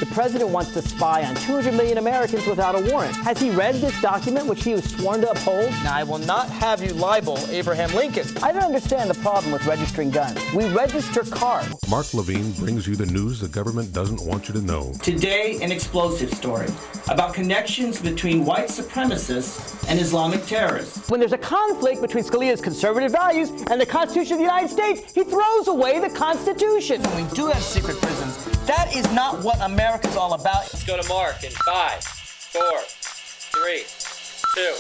The president wants to spy on 200 million Americans without a warrant. Has he read this document, which he was sworn to uphold? Now, I will not have you libel Abraham Lincoln. I don't understand the problem with registering guns. We register cars. Mark Levine brings you the news the government doesn't want you to know. Today, an explosive story about connections between white supremacists and Islamic terrorists. When there's a conflict between Scalia's conservative values and the Constitution of the United States, he throws away the Constitution. When we do have secret prisons, that is not what America's all about. Let's go to Mark in 5, 4, 3, 2.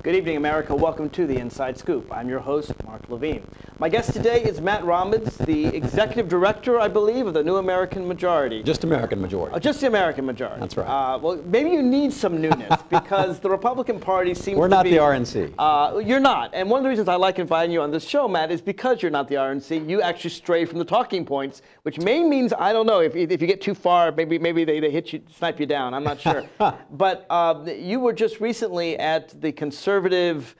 Good evening, America. Welcome to the Inside Scoop. I'm your host, Mark Levine. My guest today is Matt Romans, the executive director, I believe, of the New American Majority. Just American Majority. Just the American Majority. That's right. Well, maybe you need some newness because the Republican Party seems to be... We're not the RNC. You're not. And one of the reasons I like inviting you on this show, Matt, is because you're not the RNC. You actually stray from the talking points, which may means, I don't know, if you get too far, maybe they hit you, snipe you down. I'm not sure. But you were just recently at the conservative...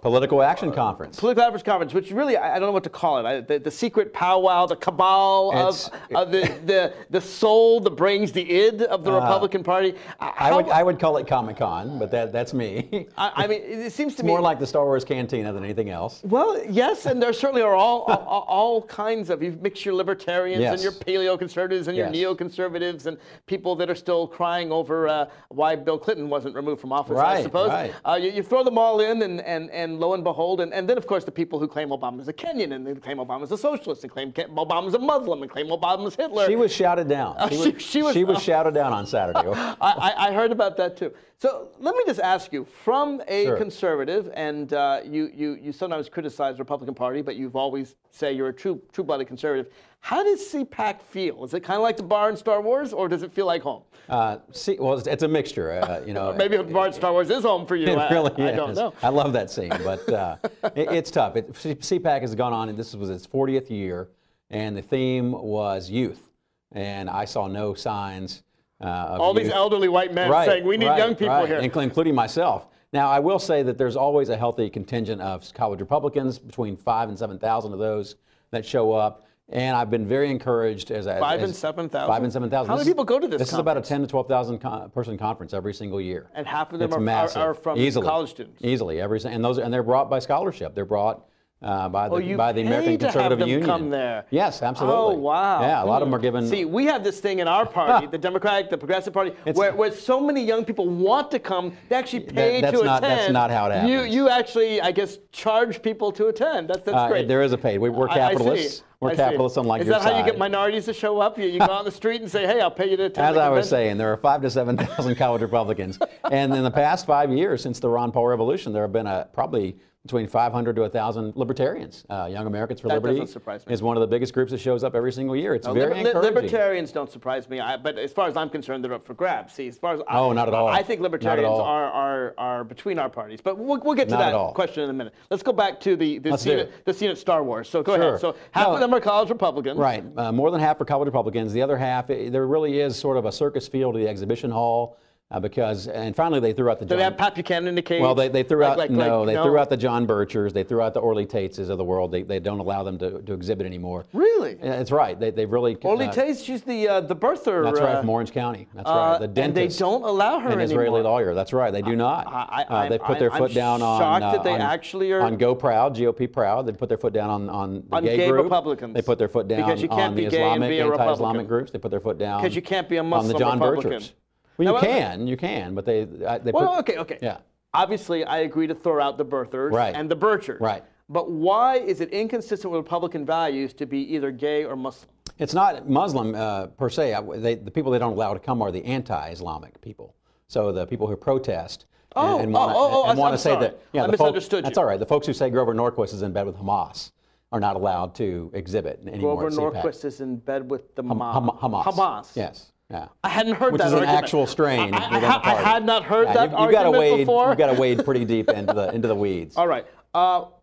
Political Action Conference. Political Action Conference, which really, I don't know what to call it. The secret powwow, the cabal of the soul, the brains, the id of the Republican Party. I would call it Comic-Con, but that's me. I mean, it seems to it's me more like the Star Wars Cantina than anything else. Well, yes, and there certainly are all kinds of, you mix your libertarians and your paleo-conservatives and your neo-conservatives and people that are still crying over why Bill Clinton wasn't removed from office, I suppose. Right. You throw them all in and lo and behold, and then of course the people who claim Obama's a Kenyan and they claim Obama's a socialist and claim Obama's a Muslim and claim Obama's Hitler. She was shouted down. She was shouted down on Saturday. I heard about that too. So let me just ask you, from a conservative, and you sometimes criticize the Republican Party, but you've always say you're a true-blooded conservative. How does CPAC feel? Is it kind of like the bar in Star Wars, or does it feel like home? Well, it's a mixture. Maybe the bar in Star Wars is home for you. It really is. I don't know. I love that scene, but it's tough. CPAC has gone on, and this was its 40th year, and the theme was youth, and I saw no signs of all youth. These elderly white men saying we need young people here, including myself. Now, I will say that there's always a healthy contingent of college Republicans, between 5,000 and 7,000 of those that show up. And I've been very encouraged as 5,000 and 7,000. 5,000 and 7,000. How many people go to this? This is about a 10,000 to 12,000 person conference every single year. And half of them are from college students. Easily, and they're brought by scholarship. They're brought by the American Conservative Union. Come there. Yes, absolutely. Oh, wow. Yeah, a lot of them are given. See, we have this thing in our party, the Democratic, the Progressive Party, where so many young people want to come, they actually pay to attend. That's not how it happens. You actually, I guess, charge people to attend. That's great. There is a paid. We're capitalists. We're capitalists, unlike your side. Is that how you get minorities to show up? You go out on the street and say, hey, I'll pay you to attend. As I was saying, there are 5,000 to 7,000 college Republicans. And in the past 5 years, since the Ron Paul Revolution, there have been probably between 500 to 1,000 libertarians. Young Americans for Liberty is one of the biggest groups that shows up every single year. It's very encouraging. Libertarians don't surprise me, but as far as I'm concerned, they're up for grabs. See, as far as not at all. I think libertarians are between our parties. But we'll get to that question in a minute. Let's go back to the scene at Star Wars. So go ahead. So half of them are college Republicans. Right. More than half are college Republicans. The other half, there really is sort of a circus feel to the exhibition hall. And finally they threw out the John... Did they have Pat Buchanan in the cage? Well, they threw out, they threw out the John Birchers, they threw out the Orly Tateses of the world. They don't allow them to exhibit anymore. Really? That's right. They really... Orly Tates, she's the birther. That's right, from Orange County. That's right. The dentist. And they don't allow her an Israeli lawyer. That's right. They do not. They put their foot down on Go Proud, GOP Proud. They put their foot down on the gay group. Republicans. They put their foot down on the Islamic, anti-Islamic groups. They put their foot down because you can't be a Muslim on the John Republican. Birchers. Well, you can, but they okay. Yeah. Obviously, I agree to throw out the birthers and the Birchers. Right. But why is it inconsistent with Republican values to be either gay or Muslim? It's not Muslim per se. The people they don't allow to come are the anti-Islamic people. So the people who protest and want to say that. Yeah, I misunderstood you. That's all right. The folks who say Grover Norquist is in bed with Hamas are not allowed to exhibit anymore. Grover Norquist is in bed with the Hamas. Yes. Yeah. I hadn't heard that argument. Which is an actual strain. I had not heard that argument before. You've got to wade pretty deep into the weeds. All right.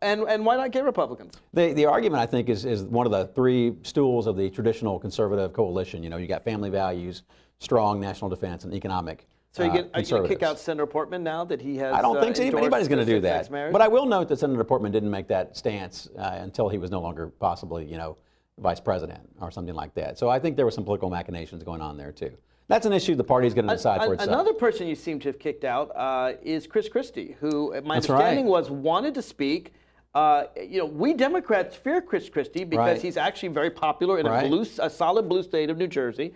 And why not gay Republicans? The argument, I think, is one of the three stools of the traditional conservative coalition. You got family values, strong national defense, and economic. So are you going to kick out Senator Portman now that he has? I don't think anybody's going to do that. But I will note that Senator Portman didn't make that stance until he was no longer possibly, vice president or something like that. So I think there were some political machinations going on there too. That's an issue the party's going to decide for itself. Another person you seem to have kicked out is Chris Christie, who, my understanding was, wanted to speak. We Democrats fear Chris Christie because he's actually very popular in a solid blue state of New Jersey.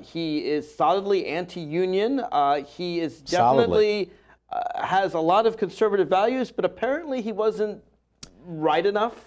He is solidly anti-union. He is definitely has a lot of conservative values, but apparently he wasn't right enough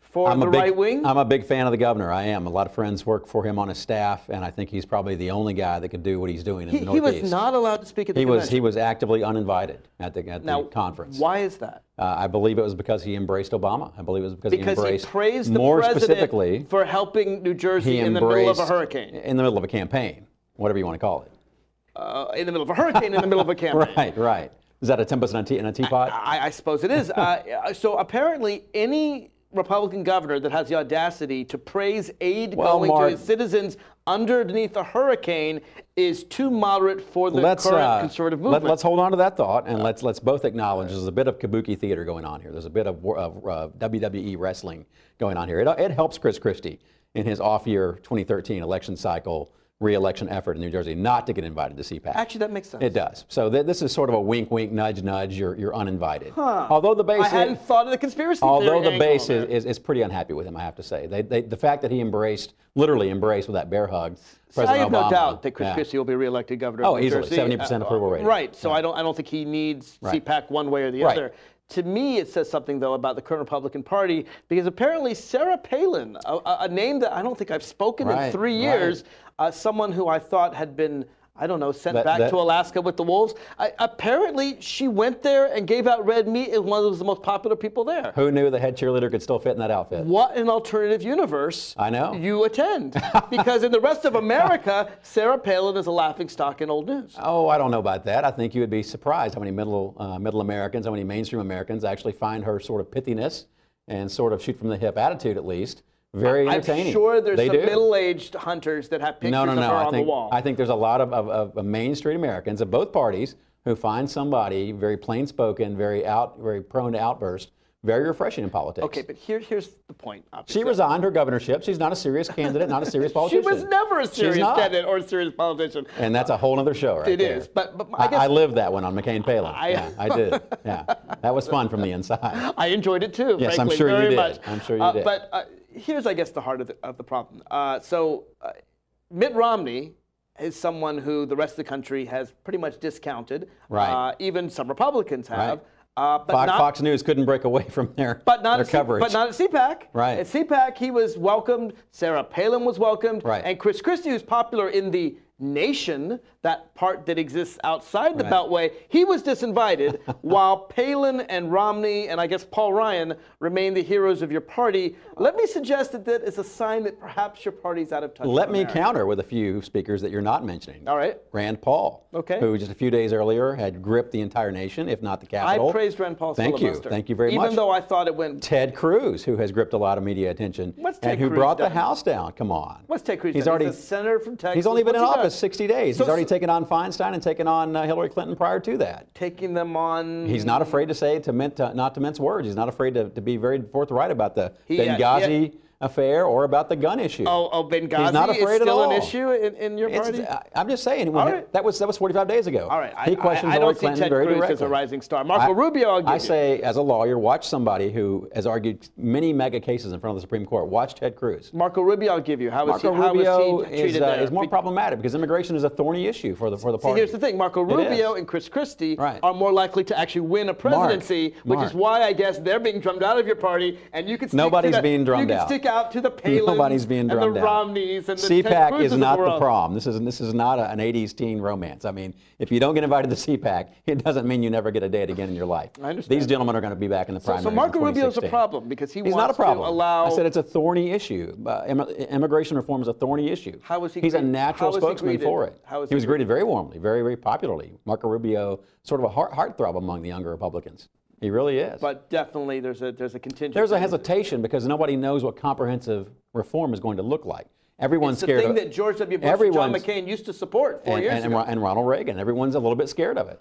for the right wing. I'm a big fan of the governor. I am. A lot of friends work for him on his staff, and I think he's probably the only guy that could do what he's doing in the Northeast. He was not allowed to speak at the convention. He was actively uninvited at the conference. Why is that? I believe it was because he embraced Obama. I believe it was because he embraced, he praised the more president specifically, for helping New Jersey in the middle of a hurricane. In the middle of a campaign, whatever you want to call it. In the middle of a hurricane, in the middle of a campaign. Right. Is that a tempest in a teapot? I suppose it is. So apparently, any Republican governor that has the audacity to praise aid going to his citizens underneath a hurricane is too moderate for the current conservative movement. Let's hold on to that thought, and let's both acknowledge there's a bit of kabuki theater going on here. There's a bit of WWE wrestling going on here. It helps Chris Christie in his off-year 2013 election cycle re-election effort in New Jersey not to get invited to CPAC. Actually, that makes sense. It does. So this is sort of a wink, wink, nudge, nudge. You're uninvited. Although the base, I hadn't thought of the conspiracy theory. Although the base is pretty unhappy with him, I have to say. The fact that he literally embraced with that bear hug, President I have Obama, no doubt that Chris Christie will be reelected governor. Oh, of New easily, Jersey. 70% approval rating. Right. So I don't think he needs CPAC one way or the other. To me, it says something, though, about the current Republican Party, because apparently Sarah Palin, a name that I don't think I've spoken in 3 years, someone who I thought had been, I don't know, sent back to Alaska with the wolves. Apparently, she went there and gave out red meat and was the most popular people there. Who knew the head cheerleader could still fit in that outfit? What an alternative universe I know. you attend. Because in the rest of America, Sarah Palin is a laughingstock in old news. Oh, I don't know about that. I think you would be surprised how many middle Americans, how many mainstream Americans actually find her sort of pithiness and sort of shoot from the hip attitude, at least, very entertaining. I'm sure there's some middle-aged hunters that have pictures of her on the wall. I think there's a lot of Main Street Americans of both parties who find somebody very plain-spoken, very prone to outburst, very refreshing in politics. Okay, but here's the point. Obviously. She resigned her governorship. She's not a serious candidate, not a serious politician. She was never a serious candidate or a serious politician. And that's a whole other show right there. It is. But I guess... I lived that one on McCain-Palin. I did. Yeah. That was fun from the inside. I enjoyed it too, yes, frankly, I'm sure very you did. much. I'm sure you did. But here's, I guess, the heart of the problem. Mitt Romney is someone who the rest of the country has pretty much discounted. Right. Even some Republicans have. Right. But Fox News couldn't break away from their coverage. But not at CPAC. Right. At CPAC, he was welcomed. Sarah Palin was welcomed. Right. And Chris Christie, who's popular in the nation, that part that exists outside the Beltway, he was disinvited, while Palin and Romney and I guess Paul Ryan remain the heroes of your party. Let me suggest that that is a sign that perhaps your party's out of touch. Let me counter with a few speakers that you're not mentioning. All right. Rand Paul, who just a few days earlier had gripped the entire nation, if not the capital. I praised Rand Paul's filibuster. Thank you very much. Even though I thought it went... Ted Cruz, who has gripped a lot of media attention, and who brought the House down. Come on. What's Ted Cruz done? He's a senator from Texas. He's only been in office 60 days. He's already taken on Feinstein and taken on Hillary Clinton prior to that. Taking them on... He's not afraid to say, not to mince words. He's not afraid to be very forthright about the Benghazi affair or about the gun issue. Oh, Benghazi He's not afraid is still at all. an issue in your party? I'm just saying, that was 45 days ago. All right. He questioned I Hillary don't Clinton see Ted very Cruz directly. as a rising star. Marco Rubio, I'll give you. I say, as a lawyer, watch somebody who has argued many mega cases in front of the Supreme Court. Watch Ted Cruz. Marco Rubio, I'll give you. How is he treated there? Is more problematic because immigration is a thorny issue for the party. See, here's the thing. Marco Rubio and Chris Christie are more likely to actually win a presidency, which is why I guess they're being drummed out of your party, and you can stick Nobody's being drummed out. You can stick out to the Palins. Nobody's being drummed and the Romneys and the CPAC is not the prom. This is not an 80s teen romance. I mean, if you don't get invited to CPAC, it doesn't mean you never get a date again in your life. I understand. These gentlemen are going to be back in the primary. So Marco Rubio's a problem because he's not a problem. To allow... I said it's a thorny issue. Immigration reform is a thorny issue. How was he? He's a natural spokesman for it. He was greeted very warmly, very, very popularly. Marco Rubio, sort of a heartthrob among the younger Republicans. He really is. But definitely there's a contingent. There's a hesitation because nobody knows what comprehensive reform is going to look like. Everyone's scared of it. It's the thing that George W. Bush and John McCain used to support 4 years ago. And Ronald Reagan. Everyone's a little bit scared of it.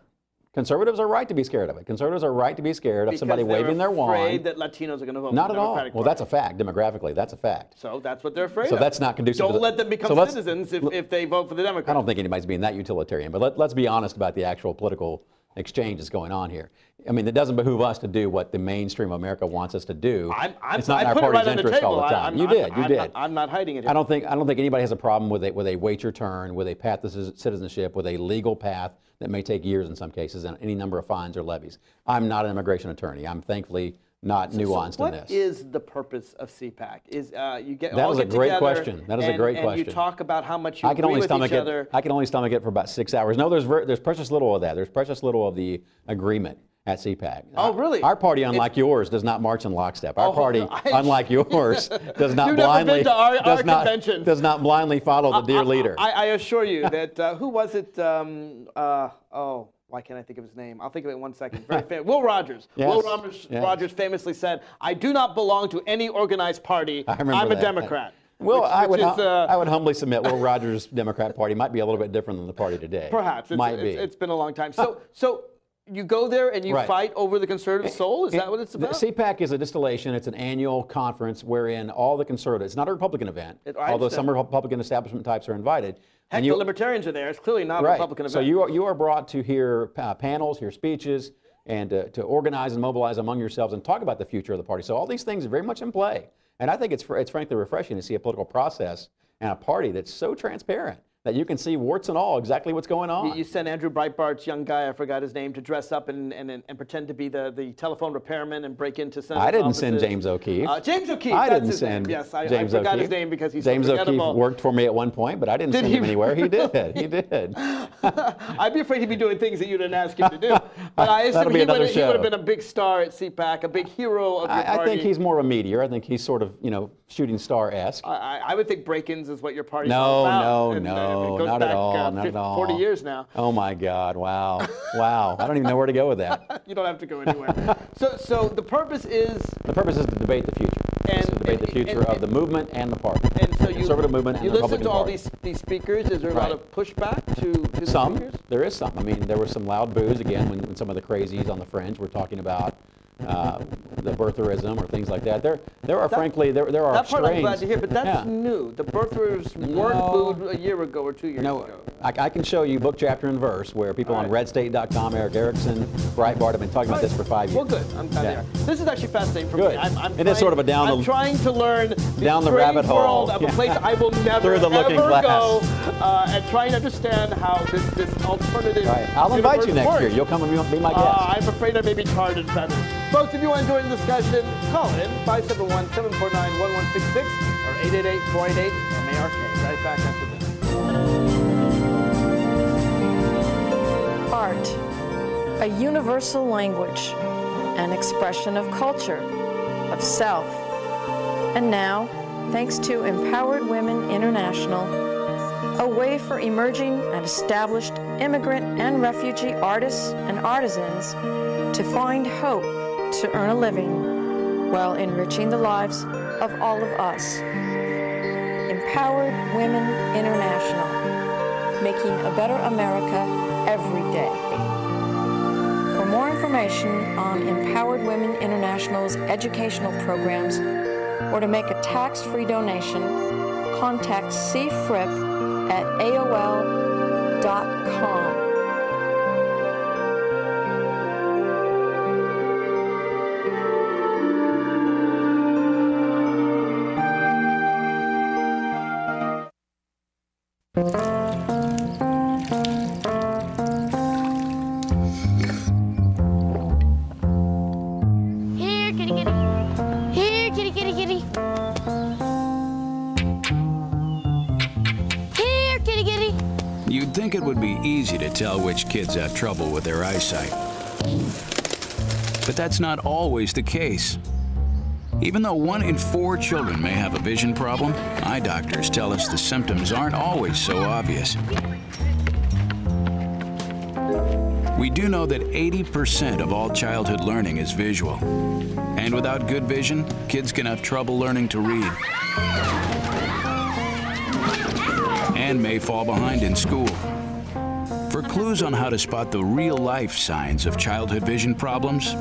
Conservatives are right to be scared of it. Conservatives are right to be scared of somebody waving their wand. Afraid that Latinos are going to vote. Not for at the all. Democratic Well, Party. that's a fact. Demographically, that's a fact. So that's what they're afraid of. So that's not conducive. Don't let them become citizens if they vote for the Democrats. I don't think anybody's being that utilitarian, but let's be honest about the actual political exchange that's going on here. I mean, it doesn't behoove us to do what the mainstream of America wants us to do. It's not in our party's interest all the time. You did. I'm not hiding it here. I don't think anybody has a problem with a wait your turn, with a path to citizenship, with a legal path that may take years in some cases, and any number of fines or levies. I'm not an immigration attorney. I'm thankfully not nuanced in this. What is the purpose of CPAC? Is you get that all was get a great together question. That is a great and question. you talk about how much you agree with each other. I can only stomach it for about 6 hours. No, there's precious little of that. There's precious little of the agreement at CPAC. Oh, really? Our party, unlike yours, does not march in lockstep. Our party, unlike yours, does not You've blindly never been to our conventions. does not blindly follow the dear leader. I assure you that who was it? Why can't I think of his name? I'll think of it in 1 second. Very famous. Will Rogers. Yes. Will Rogers famously said, "I do not belong to any organized party. I'm a Democrat." Well, I would humbly submit Will Rogers' Democrat Party might be a little bit different than the party today. Perhaps. It's been a long time. So you go there and you fight over the conservative soul? Is that what it's about? CPAC is a distillation. It's an annual conference wherein all the conservatives, it's not a Republican event, although some Republican establishment types are invited. Heck, the libertarians are there. It's clearly not a Republican event. So you are brought to hear panels, hear speeches, and to organize and mobilize among yourselves and talk about the future of the party. So all these things are very much in play. And I think it's frankly refreshing to see a political process and a party that's so transparent that you can see warts and all exactly what's going on. You sent Andrew Breitbart's young guy, I forgot his name, to dress up and pretend to be the telephone repairman and break into senators' I didn't offices. send James O'Keefe. James O'Keefe. I didn't send Yes, I James forgot O'Keefe. his name because he's James so O'Keefe forgettable. worked for me at one point, but I didn't send him anywhere. He did. He did. I'd be afraid he'd be doing things that you didn't ask him to do. But I assume he would have been a big star at CPAC, a big hero of your party. I think he's more a meteor. I think he's sort of, shooting star-esque. I would think break-ins is what your party's all about. No, not at all. Not at all. 40 years now. Oh my God! Wow, wow! I don't even know where to go with that. You don't have to go anywhere. So the purpose is. The purpose is to debate the future. And to debate the future of the movement and the party. And so the conservative movement and the Republican You Party. listen to all these speakers. Is there a lot of pushback to the speakers? There is some. I mean, there was some loud boos again when some of the crazies on the fringe were talking about the birtherism or things like that. There are frankly there are that part strains. I'm glad to hear, but that's new. The birthers weren't booed a year ago or 2 years ago. I can show you book, chapter, and verse where people on redstate.com, Eric Erickson, Breitbart have been talking about this for 5 years. Well, good. I'm glad they are. This is actually fascinating for me. It is sort of a I'm trying to learn down the rabbit hole of a place I will never through the looking glass. go, and trying to understand how this alternative. I'll invite you next year. You'll come and be my guest. I'm afraid I may be tarred and feathered. Folks, if you want to join the discussion, call in 571-749-1166 or 888-488-MARK. Right back after this. Art, a universal language, an expression of culture, of self. And now, thanks to Empowered Women International, a way for emerging and established immigrant and refugee artists and artisans to find hope to earn a living while enriching the lives of all of us. Empowered Women International, making a better America every day. For more information on Empowered Women International's educational programs or to make a tax-free donation, contact cfripp@aol.com. Here, kitty, kitty. Here, kitty, kitty, kitty. Here, kitty, kitty. You'd think it would be easy to tell which kids have trouble with their eyesight. But that's not always the case. Even though 1 in 4 children may have a vision problem, eye doctors tell us the symptoms aren't always so obvious. We do know that 80% of all childhood learning is visual. And without good vision, kids can have trouble learning to read and may fall behind in school. For For clues on how to spot the real-life signs of childhood vision problems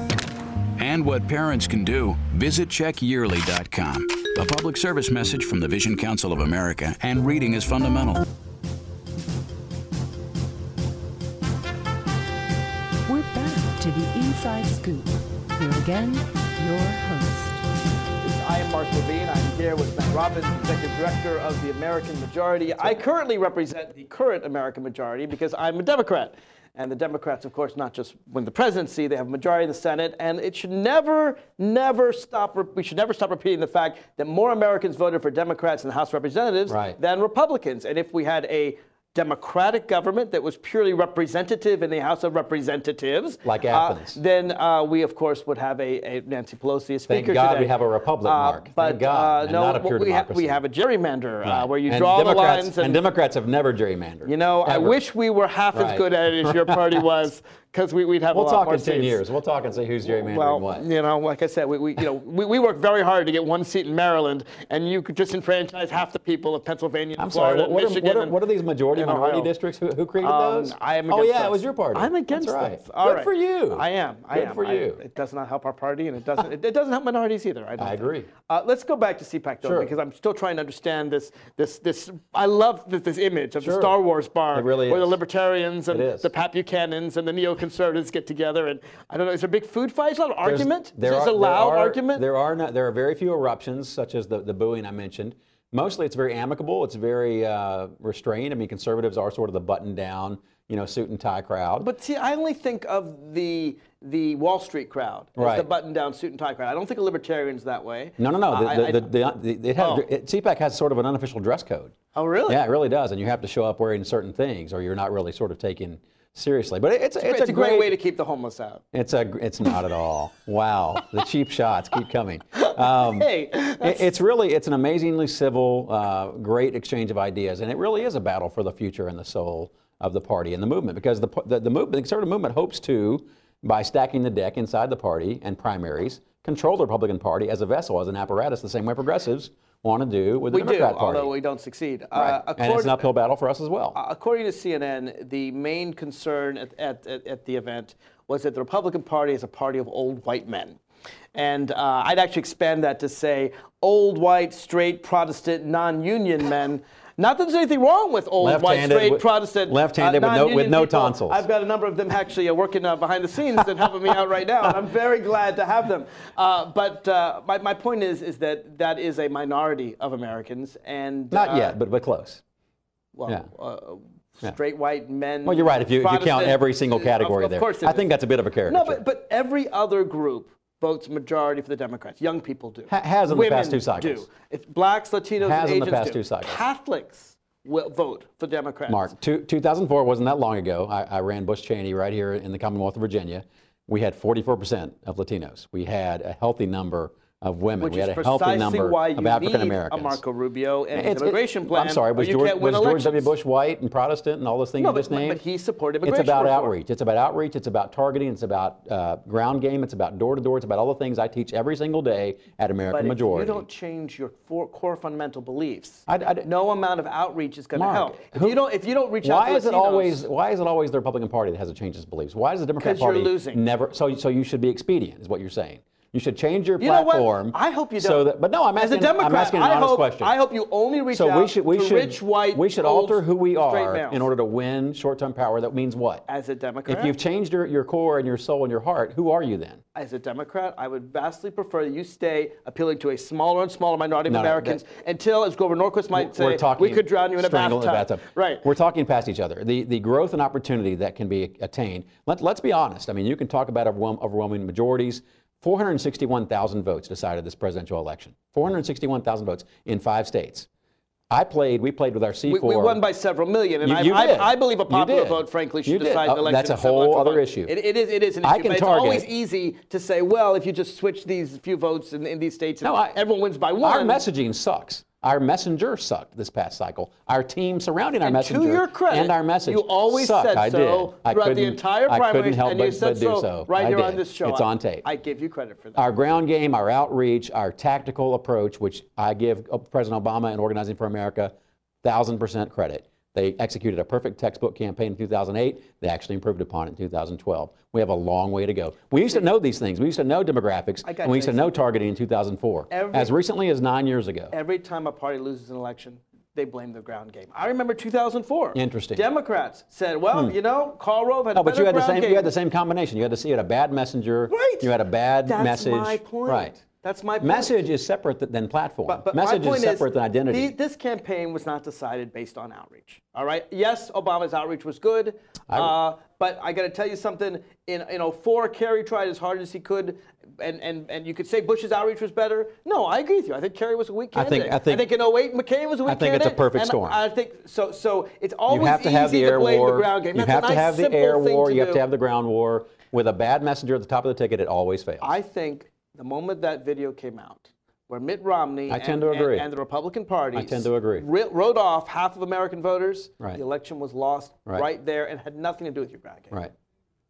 and what parents can do, visit checkyearly.com. A public service message from the Vision Council of America and Reading is Fundamental. We're back to the Inside Scoop. Here again, your host. I am Mark Levine. I'm here with Matt Robbins, Executive Director of the American Majority. I currently represent the current American Majority because I'm a Democrat. And the Democrats, of course, not just win the presidency, they have a majority in the Senate. And it should never stop. We should never stop repeating the fact that more Americans voted for Democrats in the House of Representatives than Republicans. And if we had a Democratic government that was purely representative in the House of Representatives, like Athens, then we, of course, would have a Nancy Pelosi as Speaker. Thank God today. We have a republic, Mark. But Thank God, and no, not a pure democracy. We have a gerrymander where you and draw the Democrats, lines. And Democrats have never gerrymandered. You know, ever. I wish we were half as good at it as your party was, because we'd have a lot more We'll talk in 10 seats. years. We'll talk and say who's gerrymandering what. You know, like I said, we work very hard to get one seat in Maryland, and you could just enfranchise half the people of Pennsylvania, and Florida, and Michigan. What are these majority minority districts? Who created those? I am against it was your party. I'm against That's right. those. Good for you. I am. Good for you. It does not help our party, and it doesn't help minorities either. I agree. Let's go back to CPAC, though, because I'm still trying to understand this. I love this image of the Star Wars bar where the libertarians and the Pat Buchanans and the neoconservatives get together. And I don't know, is there a big food fight? Is there a lot of argument? Is there a loud argument? There are very few eruptions, such as the booing I mentioned. Mostly it's very amicable. It's very restrained. I mean, conservatives are sort of the button-down, suit and tie crowd. But see, I only think of the Wall Street crowd as the button-down suit and tie crowd. I don't think of libertarians that way. No. CPAC has sort of an unofficial dress code. Oh, really? Yeah, it really does. And you have to show up wearing certain things, or you're not really sort of taken seriously. But it's a great way to keep the homeless out. It's not at all. Wow, the cheap shots keep coming. It's an amazingly civil, great exchange of ideas, and it really is a battle for the future and the soul of the party and the movement, because the conservative movement hopes to, by stacking the deck inside the party and primaries, control the Republican Party as a vessel, as an apparatus, the same way progressives want to do with the Democrat Party. Although we don't succeed. And it's an uphill battle for us as well. According to CNN, the main concern at the event was that the Republican Party is a party of old white men. And I'd actually expand that to say old white, straight, Protestant, non-union men. Not that there's anything wrong with old, white, straight, Protestent, left-handed with no tonsils. I've got a number of them actually working behind the scenes and helping me out right now, and I'm very glad to have them. But my point is that is a minority of Americans, and not yet, but close. Well, straight white men. Well, you're right. If you count every single category there, I think that's a bit of a caricature. No, but every other group votes majority for the Democrats. Young people do. Has in the past two cycles. It's blacks, Latinos, and Asians in the past 2 cycles. Catholics will vote for Democrats. Mark, 2004 wasn't that long ago. I ran Bush Cheney right here in the Commonwealth of Virginia. We had 44% of Latinos. We had a healthy number of women. We had a healthy number of African Americans. A Marco Rubio and his immigration plan. I'm sorry, was George W. Bush white and Protestant and all those things you just named? But he supported immigration. It's about outreach. It's about outreach. It's about targeting. It's about ground game. It's about door to door. It's about all the things I teach every single day at American Majority. But if you don't change your core fundamental beliefs, no amount of outreach is going to help. If you don't reach out to Latinos, why is it always the Republican Party that has to change its beliefs? Why does the Democrat Party you're losing. never? So you should be expedient, is what you're saying. You should change your platform. I hope you don't. But no, I'm asking, as a Democrat, I'm asking an honest question. I hope you only reach out to rich, white, we should alter who we are males. in order to win short-term power. That means what? As a Democrat? If you've changed your core and your soul and your heart, who are you then? As a Democrat, I would vastly prefer that you stay appealing to a smaller and smaller minority of Americans until, as Grover Norquist might say, we could drown you in a bathtub. Right. We're talking past each other. The growth and opportunity that can be attained. Let's be honest. I mean, you can talk about overwhelming majorities. 461,000 votes decided this presidential election. 461,000 votes in 5 states. We played with our C4. We won by several million, and I believe a popular vote, frankly, should decide the election. That's a whole other issue. It is an issue, but it's always easy to say, well, if you just switch these few votes in these states, everyone wins by one. Our messaging sucks. Our messenger sucked this past cycle. Our team surrounding our messenger to your credit, and our message you always sucked. said so throughout the entire primaries, and you said so right here on this show. It's on tape. I give you credit for that. Our ground game, our outreach, our tactical approach, which I give President Obama and Organizing for America 1,000% credit. They executed a perfect textbook campaign in 2008. They actually improved upon it in 2012. We have a long way to go. We used to know these things. We used to know demographics, and we used to know targeting in 2004, as recently as 9 years ago. Every time a party loses an election, they blame the ground game. I remember 2004. Interesting. Democrats said, well, you know, Karl Rove had a better but you had ground game. You had the same combination. You had a bad messenger. Right. You had a bad message. That's my point. Right. That's my point. Message is separate than platform. But message is separate than identity. This campaign was not decided based on outreach. All right. Yes, Obama's outreach was good, but I got to tell you something. In 2004, Kerry tried as hard as he could, and you could say Bush's outreach was better. No, I agree with you. I think Kerry was a weak candidate. I think in 2008, McCain was a weak candidate. I think it's a perfect storm. I think so. So it's always you have to have the air blame war. the ground game. You have to have the air war. You have to have the ground war. With a bad messenger at the top of the ticket, it always fails. I think the moment that video came out, where Mitt Romney and the Republican Party wrote off half of American voters, the election was lost right there and had nothing to do with your ground game. Right.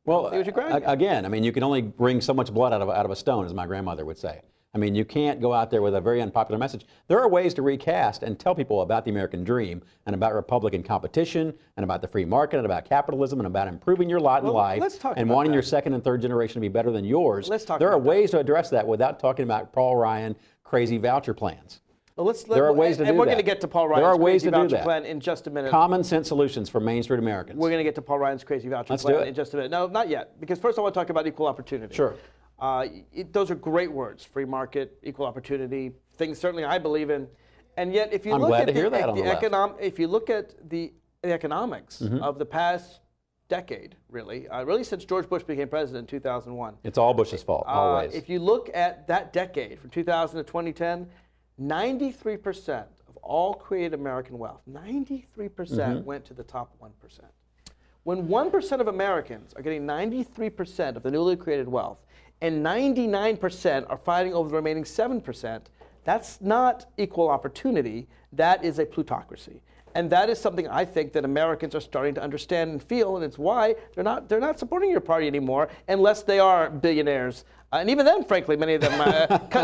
Well, again, I mean, you can only wring so much blood out of a stone, as my grandmother would say. I mean, you can't go out there with a very unpopular message. There are ways to recast and tell people about the American dream and about Republican competition and about the free market and about capitalism and about improving your lot in life and wanting your second and third generation to be better than yours. There are ways to address that without talking about Paul Ryan crazy voucher plans. Well, there are ways to do that. And we're going to get to Paul Ryan's crazy voucher plan in just a minute. Common sense solutions for Main Street Americans. We're going to get to Paul Ryan's crazy voucher plan in just a minute. No, not yet. Because first I want to talk about equal opportunity. Sure. Those are great words: free market, equal opportunity, things certainly I believe in. And yet, if you look at the economics of the past decade, really since George Bush became president in 2001, it's all Bush's fault. Always. If you look at that decade, from 2000 to 2010, 93% of all created American wealth, 93% went to the top 1%. When 1% of Americans are getting 93% of the newly created wealth, and 99% are fighting over the remaining 7%, that's not equal opportunity. That is a plutocracy. And that is something I think that Americans are starting to understand and feel, and it's why they're not supporting your party anymore unless they are billionaires. And even then, frankly, many of them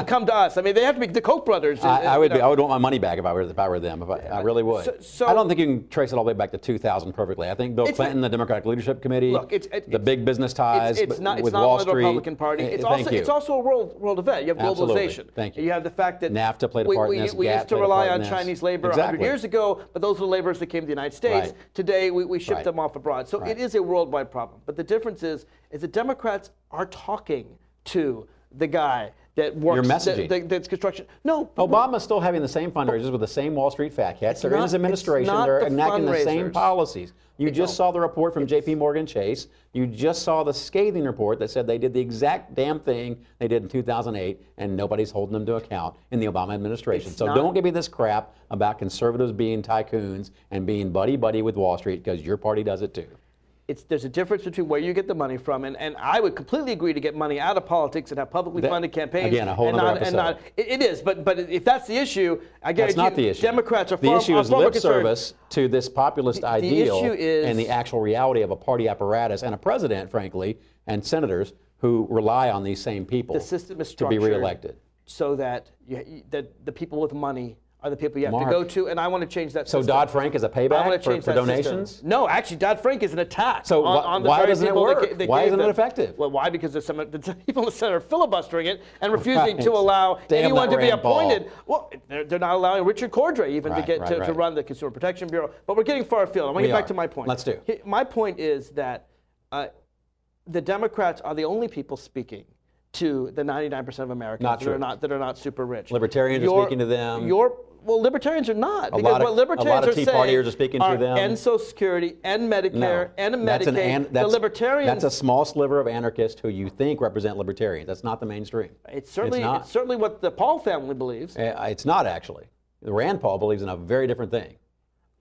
come to us. I mean, they have to be the Koch brothers. I would want my money back if I were them. I really would. So I don't think you can trace it all the way back to 2000 perfectly. I think Bill Clinton, the Democratic Leadership Committee, the big business ties with Wall Street. It's not the Republican Party. It's also a world event. You have globalization. Thank you. You have the fact that NAFTA played a part in this. We used to rely on Chinese labor 100 years ago, but those were the laborers that came to the United States. Today, we ship them off abroad. So it is a worldwide problem. But the difference is the Democrats are talking to the guy that works, that's construction. No. Obama's still having the same fundraisers with the same Wall Street fat cats. They're in his administration. They're enacting the same policies. You just saw the report from J.P. Morgan Chase. You just saw the scathing report that said they did the exact damn thing they did in 2008, and nobody's holding them to account in the Obama administration. So don't give me this crap about conservatives being tycoons and being buddy-buddy with Wall Street, because your party does it too. There's a difference between where you get the money from, and I would completely agree to get money out of politics and have publicly funded campaigns. Again, a whole other episode. It is, but if that's the issue, I guarantee that's not the issue. Democrats are the issue is lip service to this populist ideal and the actual reality of a party apparatus and a president, frankly, and senators who rely on these same people to be reelected. So that the people with money are the people you have to go to, and I want to change that system. So Dodd-Frank is a payback for donations? System. No, actually, Dodd-Frank is an attack on the why doesn't it work? Why isn't it effective? Well, why? Because the people in the Senate are filibustering it and refusing to allow anyone to be appointed. Well, they're not allowing Richard Cordray even to run the Consumer Protection Bureau. But we're getting far afield. I want to get back to my point. Let's do. My point is that the Democrats are the only people speaking to the 99% of Americans that are not super rich. Libertarians are speaking to them. Well, libertarians are not. A lot of Tea Partiers are speaking to them. And Social Security and Medicare and Medicaid. The libertarians. That's a small sliver of anarchists who you think represent libertarians. That's not the mainstream. It's certainly what the Paul family believes. It's not actually. Rand Paul believes in a very different thing.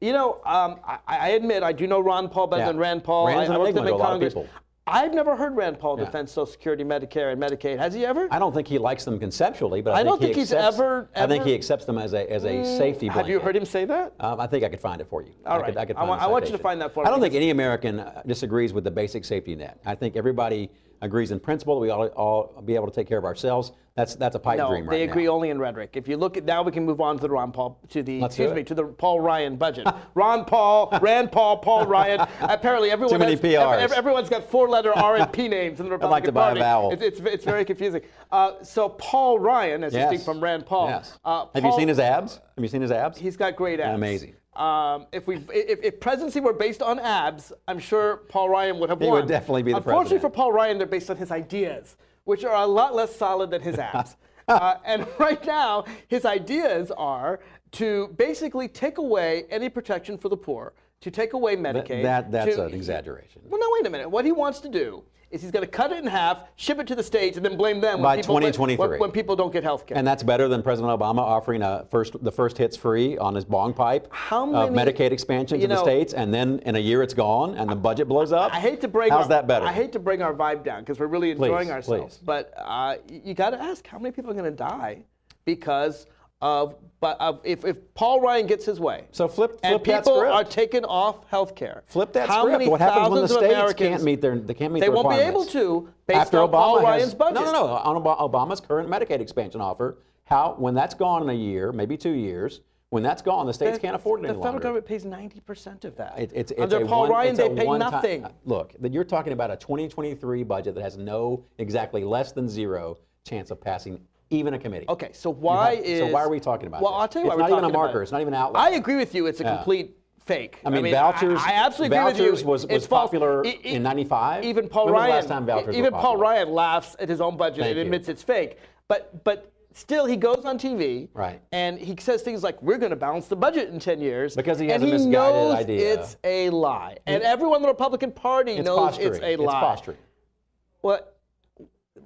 You know, I admit I do know Ron Paul better than Rand Paul. Rand's an enigma to a lot of people. I've never heard Rand Paul defend Social Security, Medicare, and Medicaid. Has he ever? I don't think he likes them conceptually, but I think he accepts them as a safety blanket. Have you heard him say that? I think I could find it for you. All right. I want you to find that for me. I don't think any American disagrees with the basic safety net. I think everybody agrees in principle that we ought to all be able to take care of ourselves. That's a pipe dream right now. No, they agree only in rhetoric. If you look at now, we can move on to the to the Paul Ryan budget. Rand Paul, Paul Ryan. Apparently, everyone's got 4-letter R and P names in the Republican I'd like to buy Party. a vowel. It's very confusing. So Paul Ryan, as distinct from Rand Paul. Yes. Have you seen his abs? Have you seen his abs? He's got great abs. Amazing. If presidency were based on abs, I'm sure Paul Ryan would have won. He would definitely be the president. Unfortunately for Paul Ryan, they're based on his ideas, which are a lot less solid than his abs. And right now, his ideas are to basically take away any protection for the poor, to take away Medicaid. That's an exaggeration. Well, no, wait a minute. What he wants to do is he's going to cut it in half, ship it to the states, and then blame them by 2023 when people don't get health care. And that's better than President Obama offering the first hits free on his bong pipe of Medicaid expansion to the states, and then in a year it's gone and the budget blows up. I hate to bring How's that better? I hate to bring our vibe down because we're really enjoying ourselves. But you got to ask how many people are going to die because of if Paul Ryan gets his way. So flip and that people script. are taken off health care. Flip that how script. Many what happens when the states Americans, can't meet their They won't be able to based after on Obama Paul Ryan's budget. No. On Obama's current Medicaid expansion offer, when that's gone in a year, maybe 2 years, when that's gone, the states can't afford it any longer. The federal government pays 90% of that. It's Under Paul Ryan, they pay nothing. Look, you're talking about a 2023 budget that has exactly less than zero chance of passing even a committee. Okay, so why are we talking about Well, this? I'll tell you why it's we're not even a talking marker. about it. It's not even an outlier. I agree with you. It's a complete fake. I mean, vouchers. I absolutely agree with you. Vouchers was popular in '95. Even Paul when Ryan. was the last time vouchers even were Paul popular? Ryan laughs at his own budget and admits it's fake. But still, he goes on TV and he says things like, "We're going to balance the budget in 10 years," because he has a misguided idea. It's a lie, and everyone in the Republican Party knows it's a lie. It's posturing. Well,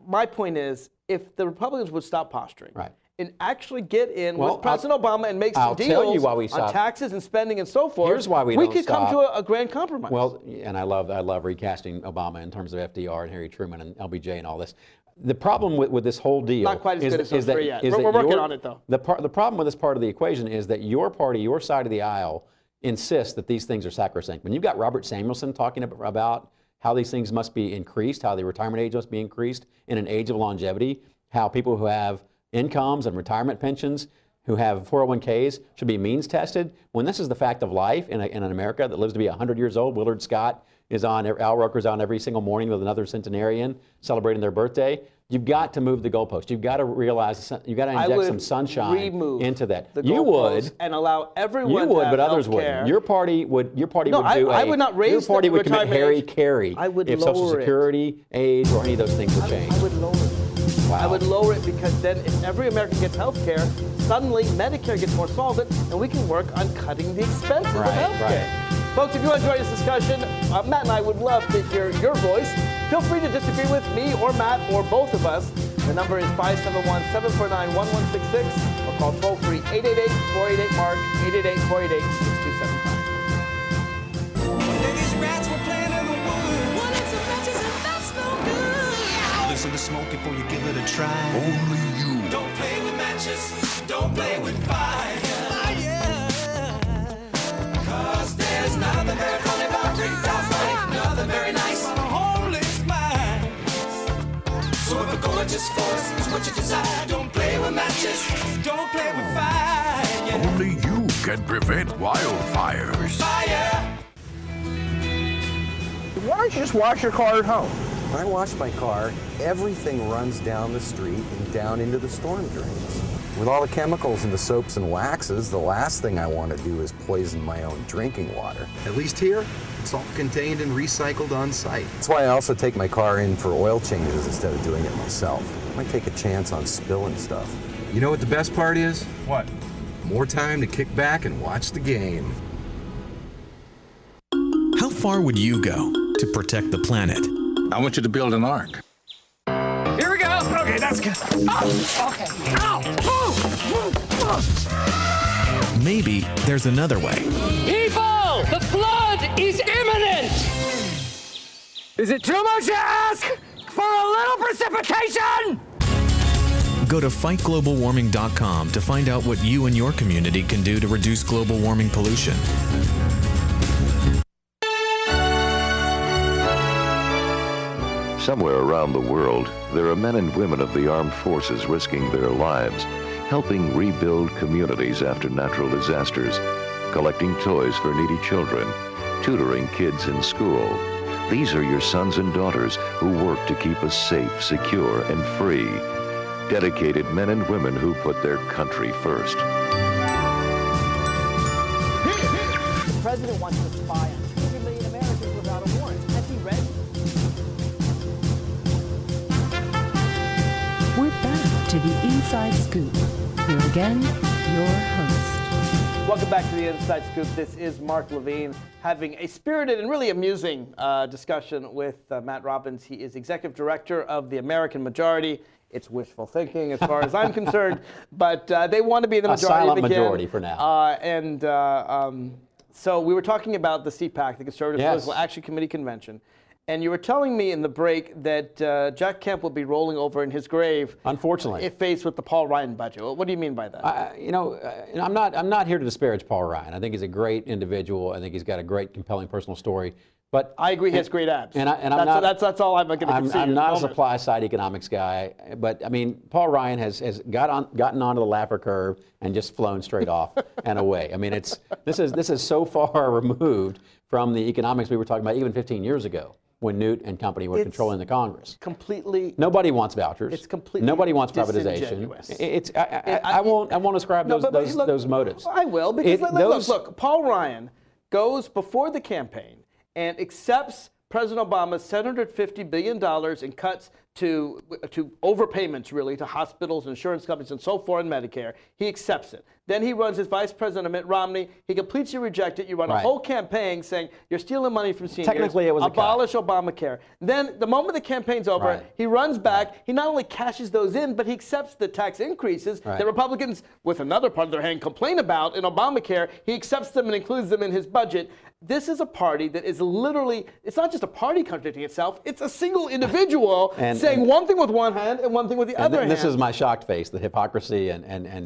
my point is, if the Republicans would stop posturing. And actually get in with President Obama and make some deals on taxes and spending and so forth. Here's why we could come to a grand compromise. Well, and I love recasting Obama in terms of FDR and Harry Truman and LBJ and all this. The problem with this whole deal not quite as good as those three yet. We're working on it though. The problem with this part of the equation is that your party, your side of the aisle, insists that these things are sacrosanct. When you've got Robert Samuelson talking about how these things must be increased, how the retirement age must be increased in an age of longevity, how people who have incomes and retirement pensions who have 401ks should be means tested, when this is the fact of life in an America that lives to be 100 years old. Willard Scott is on, Al Roker's on every single morning with another centenarian celebrating their birthday. You've got to move the goalpost. You've got to realize, you've got to inject some sunshine into that. You would and allow everyone. You would, to have but others wouldn't. Your party would. Your party would do. I would not raise your party would commit Harry age. Carey if Social Security, age, or any of those things would change. I would lower it. Wow. I would lower it because then if every American gets health care, suddenly Medicare gets more solvent and we can work on cutting the expenses of health care. Folks, if you enjoy this discussion, Matt and I would love to hear your voice. Feel free to disagree with me or Matt or both of us. The number is 571-749-1166 or call toll-free 888-488-MARK, 888-488-6275. Listen to smoke before you give it a try. Only you. Don't play with matches. Don't play with fire. Cause there's nothing very funny about 3,000. Nothing very nice. On a homeless mind. So if a gorgeous force is what you desire, don't play with matches. Don't play with fire. Only you can prevent wildfires. Fire. Why don't you just wash your car at home? When I wash my car, everything runs down the street and down into the storm drains. With all the chemicals in the soaps and waxes, the last thing I want to do is poison my own drinking water. At least here, it's all contained and recycled on site. That's why I also take my car in for oil changes instead of doing it myself. I might take a chance on spilling stuff. You know what the best part is? What? More time to kick back and watch the game. How far would you go to protect the planet? I want you to build an ark. Here we go. Okay, that's good. Oh, okay. Ow! Maybe there's another way. People, the flood is imminent. Is it too much to ask for a little precipitation? Go to fightglobalwarming.com to find out what you and your community can do to reduce global warming pollution. Somewhere around the world, there are men and women of the armed forces risking their lives, helping rebuild communities after natural disasters, collecting toys for needy children, tutoring kids in school. These are your sons and daughters who work to keep us safe, secure, and free. Dedicated men and women who put their country first. The president wants to spy on 2 million Americans without a warrant. Has he read? We're back to the Inside Scoop. Here again, your host. Welcome back to the Inside Scoop. This is Mark Levine having a spirited and really amusing discussion with Matt Robbins. He is executive director of the American Majority. It's wishful thinking as far as I'm concerned, but they want to be the majority silent again. majority for now. So we were talking about the CPAC, the Conservative Political Action Committee Convention, and you were telling me in the break that Jack Kemp will be rolling over in his grave, unfortunately, if faced with the Paul Ryan budget. What do you mean by that? I'm not here to disparage Paul Ryan. I think he's a great individual. I think he's got a great, compelling personal story. But I agree, he has great abs. That's all I'm going to concede. I'm not a supply side economics guy, but I mean, Paul Ryan has gotten onto the Laffer curve and just flown straight off and away. I mean, this is so far removed from the economics we were talking about even 15 years ago, when Newt and company were controlling the Congress. Completely. Nobody wants vouchers. It's completely. Nobody wants privatization. I won't ascribe those motives. I will, because look, Paul Ryan goes before the campaign and accepts President Obama's $750 billion in cuts to overpayments, really, to hospitals, insurance companies, and so forth, and Medicare. He accepts it. Then he runs as Vice President Mitt Romney. He completely rejects it. You run a whole campaign saying you're stealing money from seniors. Technically, it was abolish Obamacare. Then the moment the campaign's over, he runs back. He not only cashes those in, but he accepts the tax increases that Republicans, with another part of their hand, complain about in Obamacare. He accepts them and includes them in his budget. This is a party that is literally, it's not just a party contradicting itself, it's a single individual saying one thing with one hand and one thing with the other hand. This is my shocked face, the hypocrisy and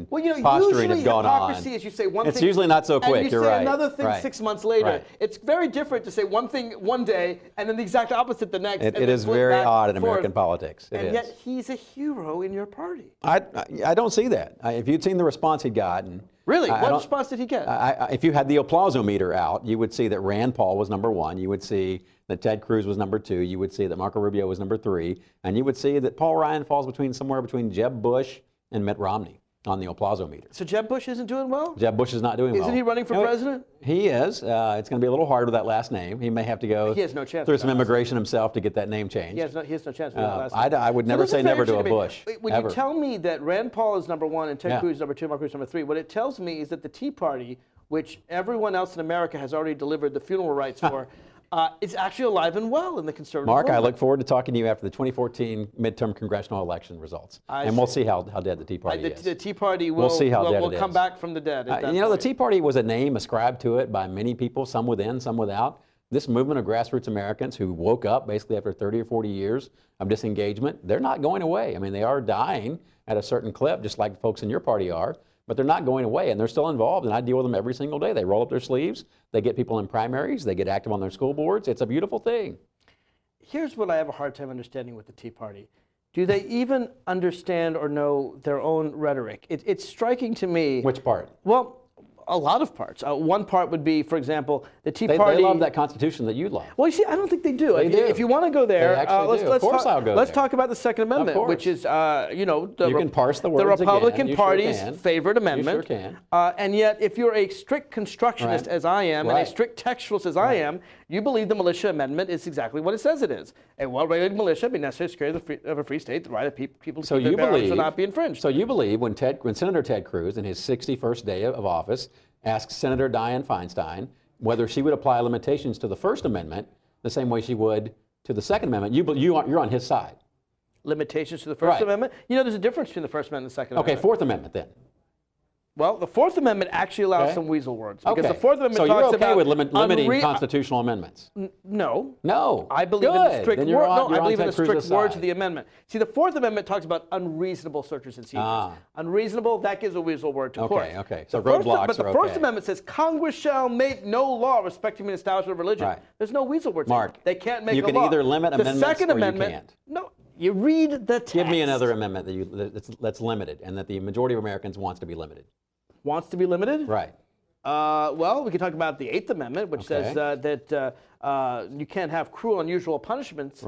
posturing usually have gone on. Hypocrisy is you say one thing. It's usually not so quick, and you say another thing 6 months later. It's very different to say one thing one day and then the exact opposite the next. It is very odd in American politics. And yet he's a hero in your party. I don't see that. If you'd seen the response he'd gotten. Really? What response did he get? If you had the applausometer out, you would see that Rand Paul was number 1. You would see that Ted Cruz was number 2. You would see that Marco Rubio was number 3. And you would see that Paul Ryan falls somewhere between Jeb Bush and Mitt Romney on the applausometer. So Jeb Bush isn't doing well? Jeb Bush is not doing well. Isn't he running for president? He is. It's going to be a little hard with that last name. He may have to go through some immigration himself to get that name changed. He has no chance with that last name. I would never say never to a Bush. When you tell me that Rand Paul is number 1 and Ted Cruz is number 2, Marco Rubio is number 3, what it tells me is that the Tea Party, which everyone else in America has already delivered the funeral rites for, it's actually alive and well in the conservative Mark, movement. I look forward to talking to you after the 2014 midterm congressional election results. And we'll see how dead the Tea Party is. The Tea Party will come back from the dead. The Tea Party was a name ascribed to it by many people, some within, some without. This movement of grassroots Americans who woke up basically after 30 or 40 years of disengagement, they're not going away. I mean, they are dying at a certain clip, just like folks in your party are. But they're not going away, and they're still involved, and I deal with them every single day. They roll up their sleeves, they get people in primaries, they get active on their school boards. It's a beautiful thing. Here's what I have a hard time understanding with the Tea Party. Do they even understand or know their own rhetoric? It's striking to me. Which part? Well, a lot of parts. One part would be, for example, the Tea Party. They love that Constitution that you love. Well, you see, I don't think they do. If you want to go there, let's talk about the Second Amendment, which is, you can parse the words the Republican again. Party's favorite amendment. You sure can. And yet, if you're a strict constructionist as I am, and a strict textualist as I am, you believe the militia amendment is exactly what it says it is. A well-regulated militia be necessary to secure of a free state, the right of people to keep their arms will not be infringed. So you believe when Senator Ted Cruz, in his 61st day of office, asked Senator Dianne Feinstein whether she would apply limitations to the First Amendment the same way she would to the Second Amendment, you're on his side. Limitations to the First Amendment? You know, there's a difference between the First Amendment and the Second Amendment. Okay, Fourth Amendment then. Well, the Fourth Amendment actually allows some weasel words. Because Okay. the Fourth Amendment So talks you're okay about with limiting constitutional amendments? No. No. I believe in the strict Then you're on- no, you're I on believe in the Ted Cruz's strict words side. of the amendment. See, the Fourth Amendment talks about unreasonable searches and seizures. Unreasonable, that gives a weasel word to court. Okay. So The First- roadblocks But the are First okay. Amendment says Congress shall make no law respecting an establishment of religion. Right. There's no weasel words. Mark, They can't make you a can law. either limit the amendments Second or you Amendment, can't. No, you read the text. Give me another amendment that's limited and that the majority of Americans wants to be limited. Wants to be limited? Right. Well, we can talk about the Eighth Amendment, which Okay. says that you can't have cruel, unusual punishments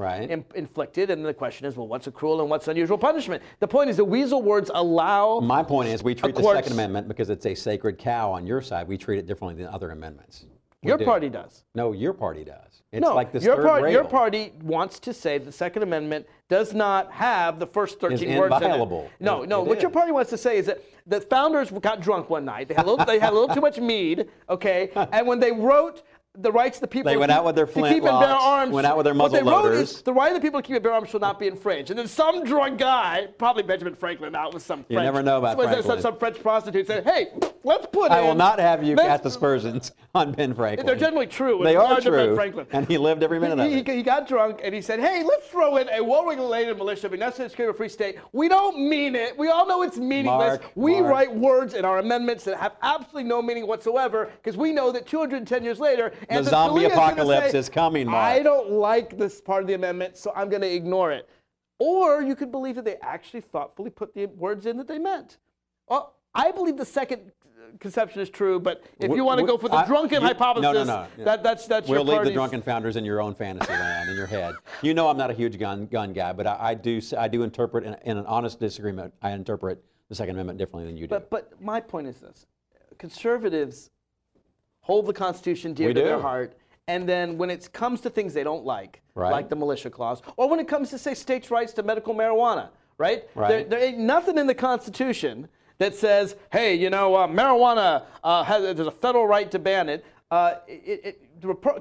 inflicted. And the question is, well, what's a cruel and what's unusual punishment? The point is that weasel words allow. My point is we treat the court's- Second Amendment because it's a sacred cow on your side. We treat it differently than other amendments. We Your do. party does. No, your party does. It's no, like this your, third rail. your party wants to say the Second Amendment does not have the first 13 words in it. inviolable. No, It what your is. party wants to say is that the founders got drunk one night. They had a little too much mead, okay? And when they wrote the rights of the people They went out with their to keep and bear flintlocks, arms, went out with their what they muzzle wrote loaders. is the right of the people to keep and bear arms shall not be infringed. And then some drunk guy, probably Benjamin Franklin, out with some You French, never know about Franklin. some French prostitute said, hey, let's put I in. will not have you this- cast aspersions on Ben Franklin. They're generally true. They with are regard to Ben true. Franklin. And he lived every minute of it. He got drunk and he said, hey, let's throw in a well-regulated militia, be necessary to secure a free state. We don't mean it. We all know it's meaningless. We write words in our amendments that have absolutely no meaning whatsoever because we know that 210 years later, The zombie apocalypse is coming, Mark. I don't like this part of the amendment, so I'm going to ignore it. Or you could believe that they actually thoughtfully put the words in that they meant. Well, I believe the second conception is true, but if you want to go for the drunken hypothesis, no. that's We'll your leave the party's- drunken founders in your own fantasy land, in your head. You know I'm not a huge gun guy, but I do interpret, in an honest disagreement, I interpret the Second Amendment differently than you do. But my point is this. Conservatives hold the Constitution dear We to their do. heart, and then when it comes to things they don't like Right. the militia clause, or when it comes to, say, states' rights to medical marijuana, right? Right. There ain't nothing in the Constitution that says, hey, marijuana, there's a federal right to ban it.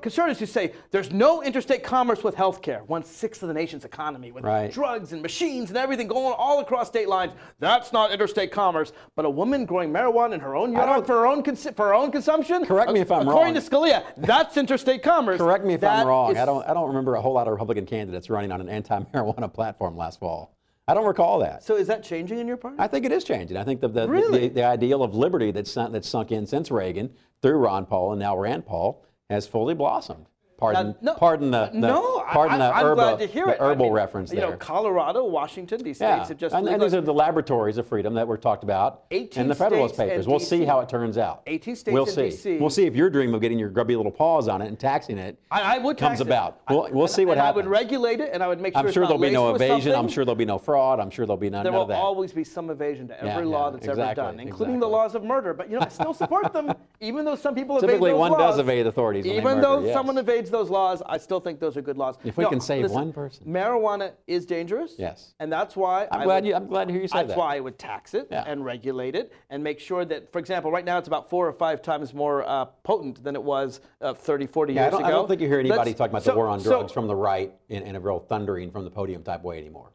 Conservatives who say there's no interstate commerce with health care, 1/6 of the nation's economy, with Right. drugs and machines and everything going all across state lines, that's not interstate commerce. But a woman growing marijuana in her own yard for her own consumption, Correct me if I'm according wrong. to Scalia, that's interstate commerce. Correct me if That I'm wrong. is- I don't remember a whole lot of Republican candidates running on an anti-marijuana platform last fall. I don't recall that. So is that changing in your party? I think it is changing. I think the Really? the ideal of liberty that's sunk in since Reagan through Ron Paul and now Rand Paul has fully blossomed. Pardon the I'm glad to hear the it. herbal reference You know, there. Colorado, Washington, these Yeah, states have just and these legalized- are the laboratories of freedom that were talked about 18 in the Federalist states and Papers. We'll see DC. how it turns out. 18 states we'll and see. DC. We'll see if your dream of getting your grubby little paws on it and taxing it I would comes tax it. about. We'll see what and happens. I would regulate it, and I would make sure I'm it's sure not there'll be no laced with evasion. I'm something. sure there'll be no fraud. I'm sure there'll be none There of will that. always be some evasion to every Yeah, law yeah, that's ever exactly, done, including the laws of murder. But I still support them, even though some people evade Typically, those one laws. does evade authorities when they Even murder, though yes. someone evades those laws, I still think those are good laws. If we can save one person. Marijuana is dangerous. Yes. And that's why I'm glad to hear you say that's that. why I would tax it Yeah. and regulate it and make sure that, for example, right now it's about 4 or 5 times more potent than it was 30, 40 years ago. I don't think you hear anybody talking about the war on drugs so- from the right in a real thundering from the podium type way anymore.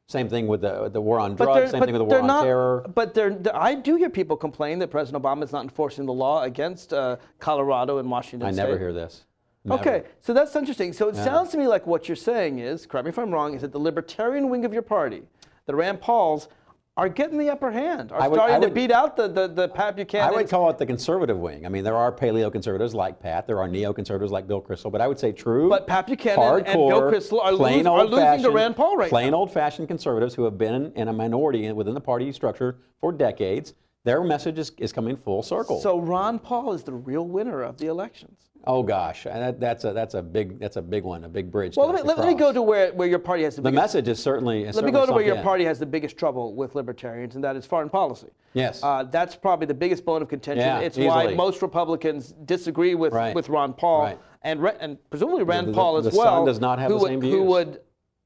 Same thing with the war on But drugs, they're- same but thing with the they're war on not- terror. But I do hear people complain that President Obama is not enforcing the law against Colorado and Washington I State. never hear this. Never. Okay, so that's interesting. So it Yeah. sounds to me like what you're saying is, correct me if I'm wrong, is that the libertarian wing of your party, the Rand Pauls, are getting the upper hand, are starting to beat out the Pat Buchanan. I would call it the conservative wing. I mean, there are paleo-conservatives like Pat. There are neoconservatives like Bill Kristol. But I would say true, But Pat Buchanan hardcore, and Bill Kristol are plain losing to old-fashioned- Rand Paul right plain now. old-fashioned conservatives who have been in a minority within the party structure for decades. Their message is coming full circle. So Ron Paul is the real winner of the elections. Oh gosh, that's a big one, a big bridge. Well, to let me go to where your party has the The biggest... message is certainly. Let me go to where your party has the biggest trouble with libertarians, and that is foreign policy. Yes. That's probably the biggest bone of contention. Yeah, it's why easily. most Republicans disagree with Ron Paul, Right. and presumably Rand The- Paul the as well. Sun does not have who the would, same Who views. would,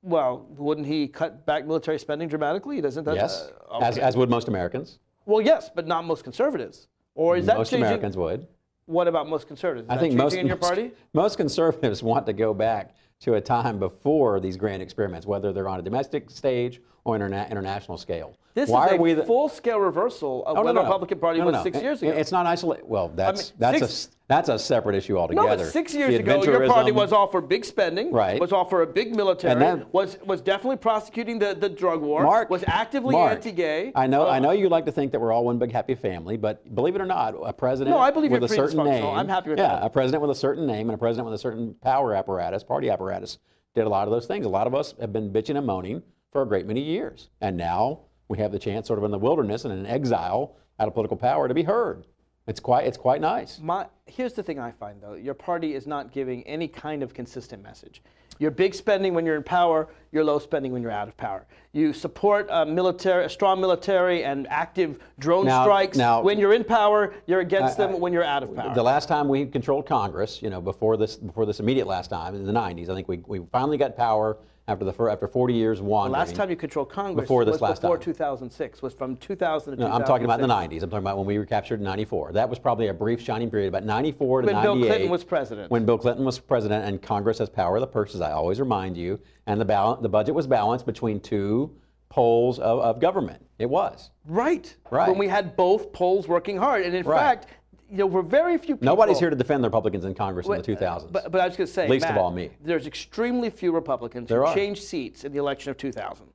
well, wouldn't he cut back military spending dramatically? He doesn't. Yes, Okay. as would most Americans. Well, yes, but not most conservatives. Or is that Most changing? Americans would. What about most conservatives? Is I that think changing in your party? most conservatives want to go back to a time before these grand experiments, whether they're on a domestic stage or international scale. This Why is are we a full-scale reversal of what the Republican Party was 6 years ago. It's not isolated. Well, that's a separate issue altogether. No, but 6 years ago, your party was all for big spending, was all for a big military, was definitely prosecuting the drug war, was actively anti-gay. I know you like to think that we're all one big happy family, but believe it or not, a president with a certain name, I'm happy with that. a president with a certain name and a president with a certain power apparatus, party apparatus, did a lot of those things. A lot of us have been bitching and moaning for a great many years, and now we have the chance, sort of in the wilderness and in exile, out of political power, to be heard. It's quite nice. Here's the thing I find, though. Your party is not giving any kind of consistent message. You're big spending when you're in power. You're low spending when you're out of power. You support a strong military and active drone strikes. When you're in power, you're against them when you're out of power. The last time we controlled Congress, before this immediate last time, in the 90s, I think we finally got power after 40 years wandering. The last time you controlled Congress was before 2006, was from 2000 to 2006. I'm talking about the 90s. I'm talking about when we were captured in 94. That was probably a brief shining period, about 94 to 98. When Bill Clinton was president. When Bill Clinton was president, and Congress has power of the purse, as I always remind you, and the budget was balanced between two poles of government. It was. Right. When we had both poles working hard. And in fact, we're very few people. Nobody's here to defend the Republicans in Congress in the 2000s. But I was going to say, least of all me. There's extremely few Republicans who changed seats in the election of 2000.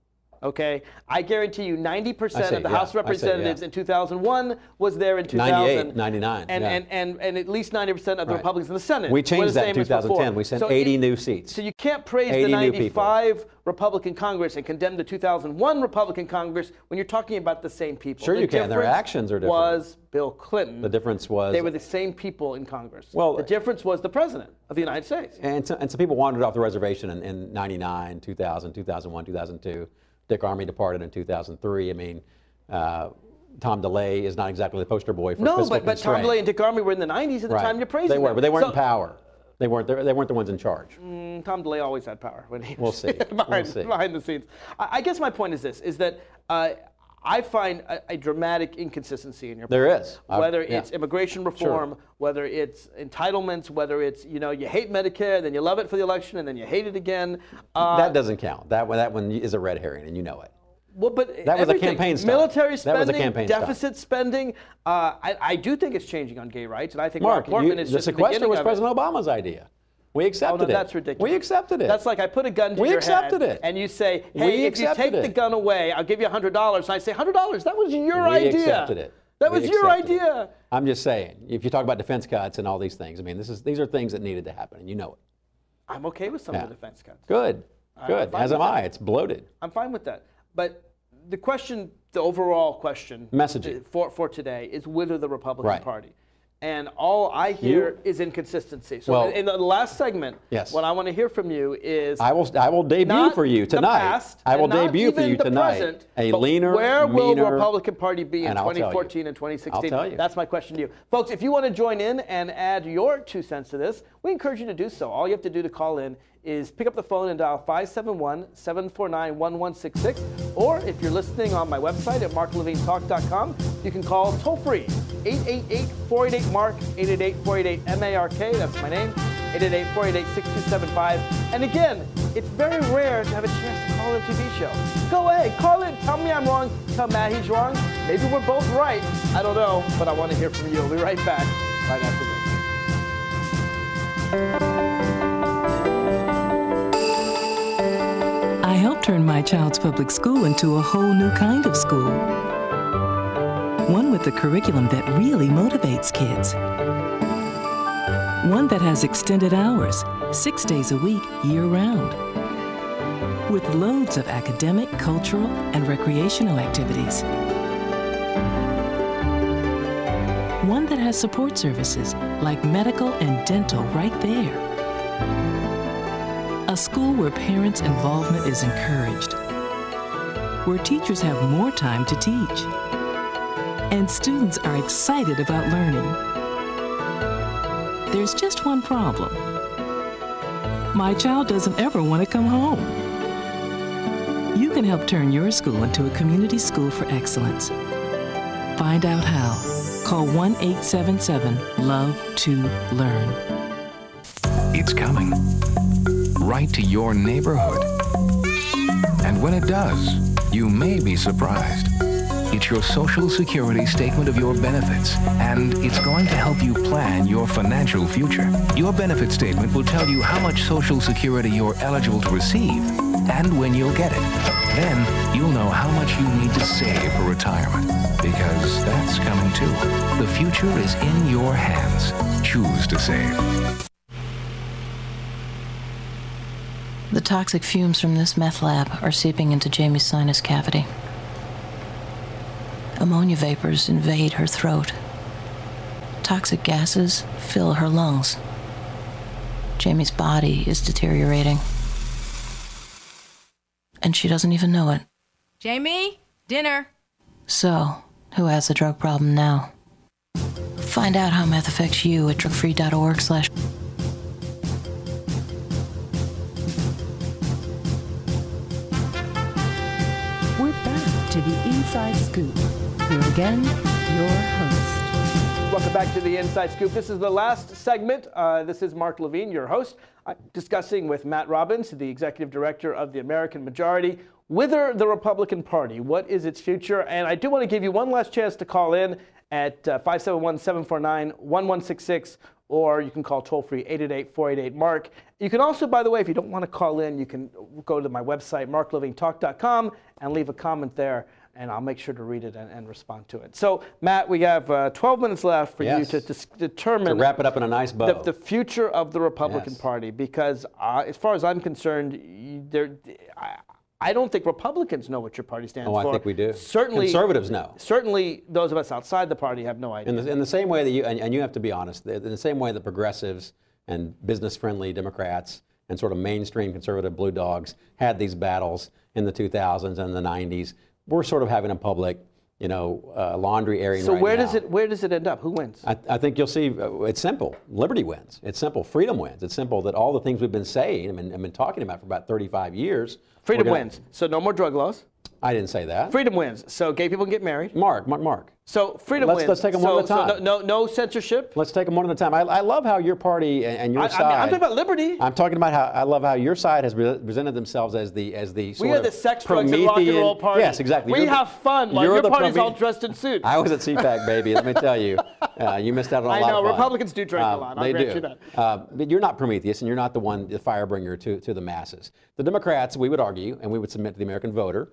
Okay, I guarantee you 90% of the House of Representatives in 2001 was there in 2000. 98, 99. And at least 90% of the Republicans in the Senate. We changed that in 2010. We sent 80 new seats. So you can't praise the 95 Republican Congress and condemn the 2001 Republican Congress when you're talking about the same people. Sure you can. Their actions are different. Was Bill Clinton. The difference was... They were the same people in Congress. Well, the difference was the president of the United States. And some people wandered off the reservation in 99, 2000, 2001, 2002. Dick Armey departed in 2003. I mean, Tom DeLay is not exactly the poster boy for fiscal constraint. But Tom DeLay and Dick Armey were in the 90s at the time you're praising them. They were, but they weren't in power. They weren't the ones in charge. Tom DeLay always had power when he was behind the scenes. I guess my point is this, is that I find a dramatic inconsistency in your party. There is. Whether it's immigration reform, whether it's entitlements, whether it's, you hate Medicare, then you love it for the election, and then you hate it again. That doesn't count. That one is a red herring, and you know it. Well, but that was a campaign stunt. Military spending, that was a campaign deficit spending. I do think it's changing on gay rights, and I think Mark Portman is just the sequester was President Obama's idea. We accepted it. That's ridiculous. We accepted it. That's like I put a gun to your head, and you say, hey, if you take the gun away, I'll give you $100. And I say, $100? That was your idea. We accepted it. That was your idea. I'm just saying, if you talk about defense cuts and all these things, I mean, these are things that needed to happen, and you know it. I'm okay with some of the defense cuts. Good. As am I. It's bloated. I'm fine with that. But the question, the overall question messaging for today is wither the Republican Party. And all I hear is inconsistency. So in the last segment, what I want to hear from you is I will debut for you tonight. I will debut for you tonight a leaner, where will the Republican Party be in 2014 and 2016? I'll tell you. That's my question to you. Folks, if you want to join in and add your 2 cents to this, we encourage you to do so. All you have to do to call in is pick up the phone and dial 571-749-1166. Or if you're listening on my website at marklevinetalk.com, you can call toll-free 888-488-MARK, 888-488-MARK. That's my name, 888-488-6275. And again, it's very rare to have a chance to call a TV show. Go ahead, call in, tell me I'm wrong, tell Matt he's wrong. Maybe we're both right. I don't know, but I want to hear from you. We'll be right back right after this. I helped turn my child's public school into a whole new kind of school. One with a curriculum that really motivates kids. One that has extended hours, 6 days a week, year-round. With loads of academic, cultural, and recreational activities. One that has support services like medical and dental right there. A school where parents' involvement is encouraged, where teachers have more time to teach, and students are excited about learning. There's just one problem. My child doesn't ever want to come home. You can help turn your school into a community school for excellence. Find out how. Call 1-877-LOVE-TO-LEARN. It's coming. right to your neighborhood. And when it does, you may be surprised. It's your Social Security statement of your benefits, and it's going to help you plan your financial future. Your benefit statement will tell you how much Social Security you're eligible to receive and when you'll get it. Then you'll know how much you need to save for retirement, because that's coming too. The future is in your hands. Choose to save. The toxic fumes from this meth lab are seeping into Jamie's sinus cavity. Ammonia vapors invade her throat. Toxic gases fill her lungs. Jamie's body is deteriorating. And she doesn't even know it. Jamie, dinner. So, who has the drug problem now? Find out how meth affects you at drugfree.org/. We're back to the Inside Scoop. Here again, your host. Welcome back to the Inside Scoop. This is the last segment. This is Mark Levine, your host, discussing with Matt Robbins, the executive director of the American Majority. Whither the Republican Party? What is its future? And I do want to give you one last chance to call in at 571-749-1166, or you can call toll-free 888-488-MARK. You can also, by the way, if you don't want to call in, you can go to my website, marklevinetalk.com, and leave a comment there, and I'll make sure to read it and respond to it. So, Matt, we have 12 minutes left for you to determine... To wrap it up in a nice bow. The future of the Republican Party, because as far as I'm concerned, I don't think Republicans know what your party stands for. Oh, I think we do. Certainly, conservatives know. Certainly, those of us outside the party have no idea. In the same way that you, and you have to be honest, in the same way that progressives and business-friendly Democrats and sort of mainstream conservative blue dogs had these battles in the 2000s and the 90s, we're sort of having a public, laundry airing right now. So where does it end up? Who wins? I think you'll see. It's simple. Liberty wins. It's simple. Freedom wins. It's simple that all the things we've been saying and been talking about for about 35 years. Freedom wins. So no more drug laws. I didn't say that. Freedom wins. So gay people can get married. Mark. So freedom wins. Let's take them one at a time. So no censorship. Let's take them one at a time. I love how your party and your side. I'm talking about liberty. I'm talking about how I love how your side has presented themselves as the sort we are of the sex, drugs, and rock and roll party. Yes, exactly. We have fun while your party's all dressed in suits. I was at CPAC, baby. Let me tell you, you missed out on a lot of fun. I know Republicans do drink a lot. I'll grant you that. But you're not Prometheus, and you're not the firebringer to the masses. The Democrats, we would argue, and we would submit to the American voter,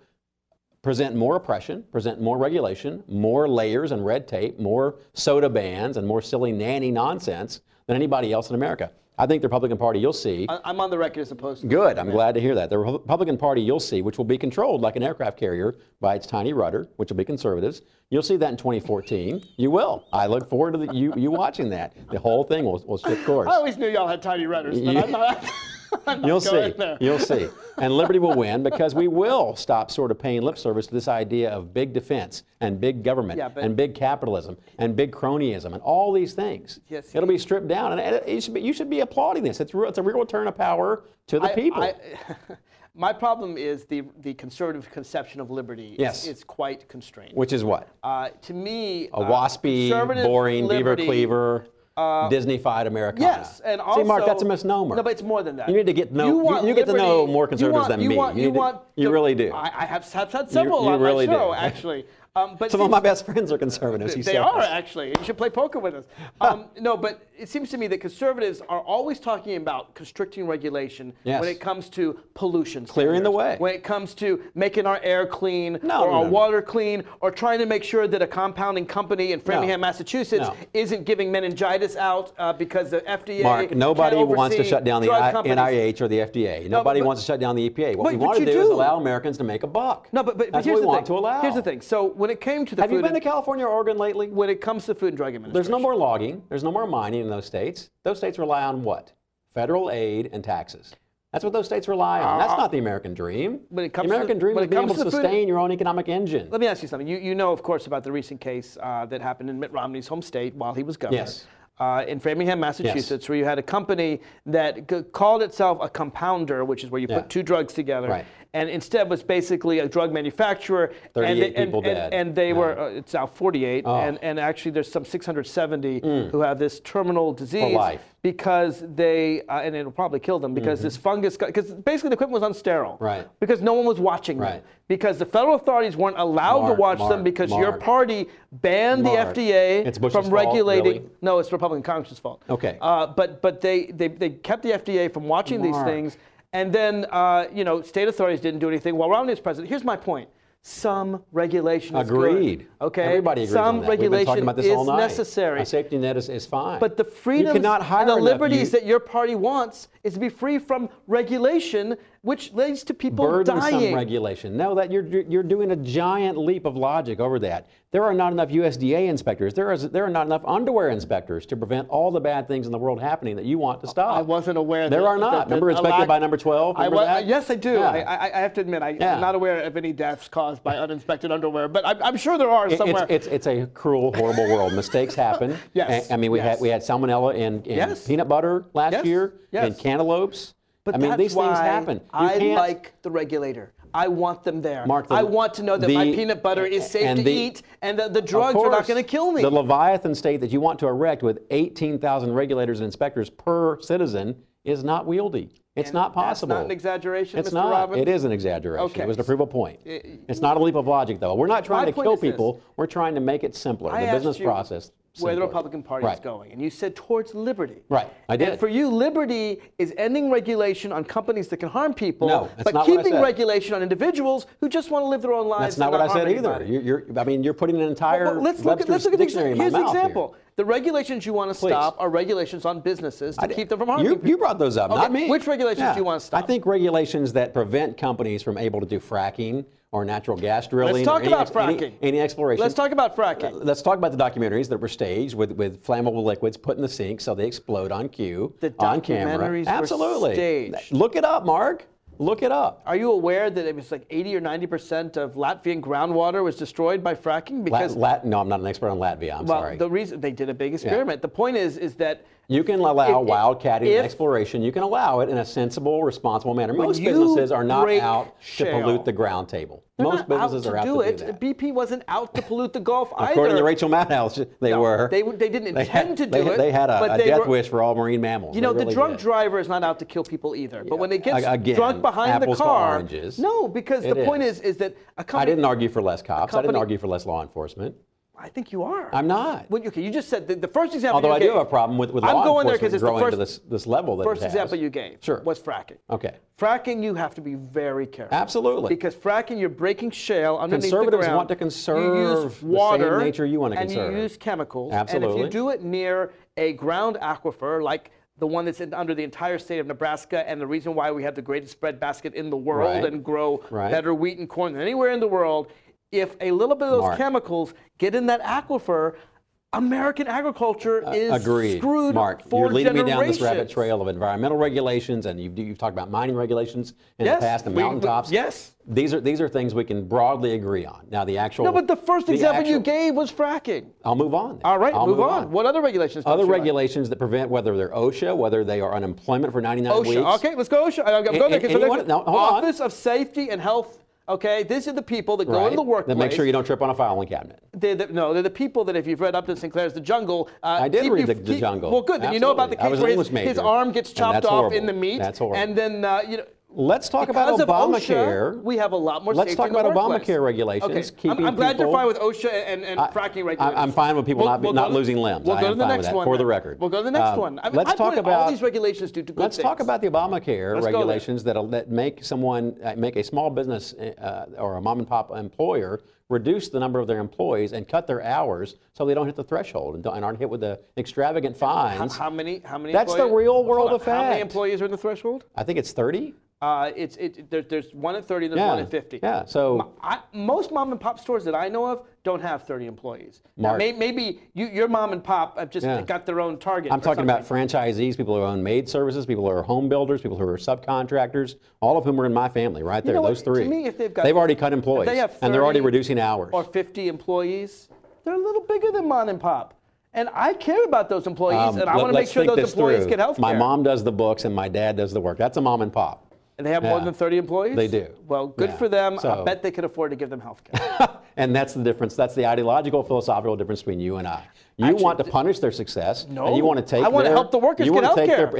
present more oppression, present more regulation, more layers and red tape, more soda bans, and more silly nanny nonsense than anybody else in America. I think the Republican Party you'll see... I'm on the record as opposed to... Good. I'm glad to hear that. The Republican Party you'll see, which will be controlled like an aircraft carrier by its tiny rudder, which will be conservatives. You'll see that in 2014. You will. I look forward to you watching that. The whole thing will shift course. I always knew y'all had tiny rudders, but I'm not... You'll see. You'll see. And liberty will win because we will stop sort of paying lip service to this idea of big defense and big government and big capitalism and big cronyism and all these things. Yes, it'll be stripped down, and you should be applauding this. It's a real return of power to the people. My problem is the conservative conception of liberty is quite constrained. Which is what? To me, a waspy, boring Beaver Cleaver. Disney-fied Americana. Yes, and also... See, Mark, that's a misnomer. No, but it's more than that. You need to get to know... You get to know more conservatives than me. You really do. I have had several on my show, actually. But some of my best friends are conservatives. They are, actually. You should play poker with us. No, but it seems to me that conservatives are always talking about constricting regulation when it comes to pollution. Clearing the way. When it comes to making our air clean or our water clean, or trying to make sure that a compounding company in Framingham, Massachusetts isn't giving meningitis out because the FDA Mark, nobody wants to shut down the NIH or the FDA. Nobody wants to shut down the EPA. What we want to do is allow Americans to make a buck. No, but that's what we want to allow. Here's the thing. So when it came to the Have you been to California or Oregon lately? When it comes to Food and Drug Administration. There's no more logging. There's no more mining in those states. Those states rely on what? Federal aid and taxes. That's what those states rely on. That's not the American dream. The American dream is being able to sustain your own economic engine. Let me ask you something. You know, of course, about the recent case that happened in Mitt Romney's home state while he was governor. Yes. In Framingham, Massachusetts, where you had a company that called itself a compounder, which is where you put two drugs together. Right. and instead was basically a drug manufacturer. 38 people dead. And they were, it's now 48, and actually there's some 670 who have this terminal disease. For life. Because they, and it'll probably kill them, because this fungus, because basically the equipment was unsterile. Right. Because no one was watching them. Because the federal authorities weren't allowed to watch them because your party banned the FDA from regulating. Really? No, it's Republican Congress's fault. Okay. But they kept the FDA from watching these things, and then state authorities didn't do anything while Romney was president. Here's my point. Some regulation is Agreed. good. Okay. Everybody agrees Some on that. regulation We've been talking about this is all night. necessary. A safety net is fine. But the freedoms and the liberties that your party wants is to be free from regulation, which leads to people burdensome dying. regulation. No, that you're doing a giant leap of logic over that. There are not enough USDA inspectors. There are not enough underwear inspectors to prevent all the bad things in the world happening that you want to stop. I wasn't aware. There are not. Remember Inspected by Number 12? Yes, I do. Yeah. I have to admit, I'm not aware of any deaths caused by uninspected underwear, but I'm sure there are somewhere. It's a cruel, horrible world. Mistakes happen. Yes. I mean, we had salmonella in peanut butter last year, and cantaloupes. But I mean, these things happen. I like the regulator. I want them there. Mark, I want to know that my peanut butter is safe to eat and that the drugs are not going to kill me. The Leviathan state that you want to erect with 18,000 regulators and inspectors per citizen is not wieldy. It's not possible. That's not an exaggeration, It's Mr. not. Robbins? It is an exaggeration. Okay. It was to prove a point. It's not a leap of logic, though. We're not trying to kill people. We're trying to make it simpler. The business process. Where the Republican Party is going, and you said towards liberty. Right, I did. And for you, liberty is ending regulation on companies that can harm people, no, that's but not what I keeping said. regulation on individuals who just want to live their own lives. That's not what I said either. You're putting an entire Webster's dictionary in my mouth. Here's the example. The regulations you want to stop are regulations on businesses to keep them from harming people. You brought those up, not me. Which regulations do you want to stop? I think regulations that prevent companies from able to do fracking or natural gas drilling. Let's talk about fracking. Any exploration. Let's talk about fracking. Let's talk about the documentaries that were staged with flammable liquids put in the sink so they explode on cue, on camera. Documentaries Absolutely. were staged. Look it up, Mark. Look it up. Are you aware that it was like 80 or 90% of Latvian groundwater was destroyed by fracking? Because no, I'm not an expert on Latvia. I'm sorry. The reason they did a big experiment. The point is that you can allow wildcatting and exploration. You can allow it in a sensible, responsible manner. Most businesses are not out to pollute the ground table. Most businesses are out to do that. BP wasn't out to pollute the Gulf either. According to Rachel Maddow, they were. They didn't intend to do it. They had a death wish for all marine mammals. You know, the drunk driver is not out to kill people either. But when they get drunk behind the car, no, because the point is that a company. I didn't argue for less cops. I didn't argue for less law enforcement. I think you are. I'm not. Well, okay, you just said the first example. Although you gave, I do have a problem with law enforcement growing to this level that first it has. example you gave was fracking. Okay. Fracking, you have to be very careful. Absolutely. Because fracking, you're breaking shale underneath Conservatives the ground. want to conserve you use water, the same nature you want to conserve. And you use chemicals. Absolutely. And if you do it near a ground aquifer, like the one that's under the entire state of Nebraska, and the reason why we have the greatest bread basket in the world and grow better wheat and corn than anywhere in the world, if a little bit of those chemicals get in that aquifer, American agriculture is screwed for you're leading me down this generations. rabbit trail of environmental regulations, and you've talked about mining regulations in the past, the mountaintops. Yes. These are things we can broadly agree on. Now the actual. No, but the first example you gave was fracking. I'll move on. Then. All right, I'll move on. What other regulations? Other regulations that prevent whether they're OSHA, whether they are unemployment for 99 weeks. Okay, let's go OSHA. I'm going there. Hold Office of Safety and Health. Okay, these are the people that go into the workplace. That make sure you don't trip on a filing cabinet. They're the people that, if you've read Upton Sinclair's The Jungle, I did read The Jungle. Well, good. Then you know about the case where his arm gets chopped off in the meat. That's horrible. And then Let's talk about Obamacare. OSHA, we have a lot more. Let's talk about Obamacare regulations. Okay, I'm glad you're fine with OSHA and fracking regulations. I'm fine with people not losing limbs. We'll go to the next one. For the record. We'll go to the next one. Let's talk about all these regulations do good things. Let's talk about the Obamacare regulations that make a small business or a mom and pop employer reduce the number of their employees and cut their hours so they don't hit the threshold and aren't hit with the extravagant fines. How many? That's the real world effect. How many employees are in the threshold? I think it's 30. There's one at 30, there's one at 50. Yeah, so most mom and pop stores that I know of don't have 30 employees. Mark, now, maybe your mom and pop have just got their own target. I'm talking about franchisees, people who own maid services, people who are home builders, people who are subcontractors, all of whom are in my family right there, those three. To me, if they've already cut employees, and they're already reducing hours. Or 50 employees, they're a little bigger than mom and pop. And I care about those employees, and I want to make sure those employees get health care. My mom does the books, and my dad does the work. That's a mom and pop. And they have more than 30 employees? They do. Well, good for them. I bet they could afford to give them health care. And that's the difference. That's the ideological, philosophical difference between you and I. You want to punish their success. No. And you want to take I want to help the workers get health care.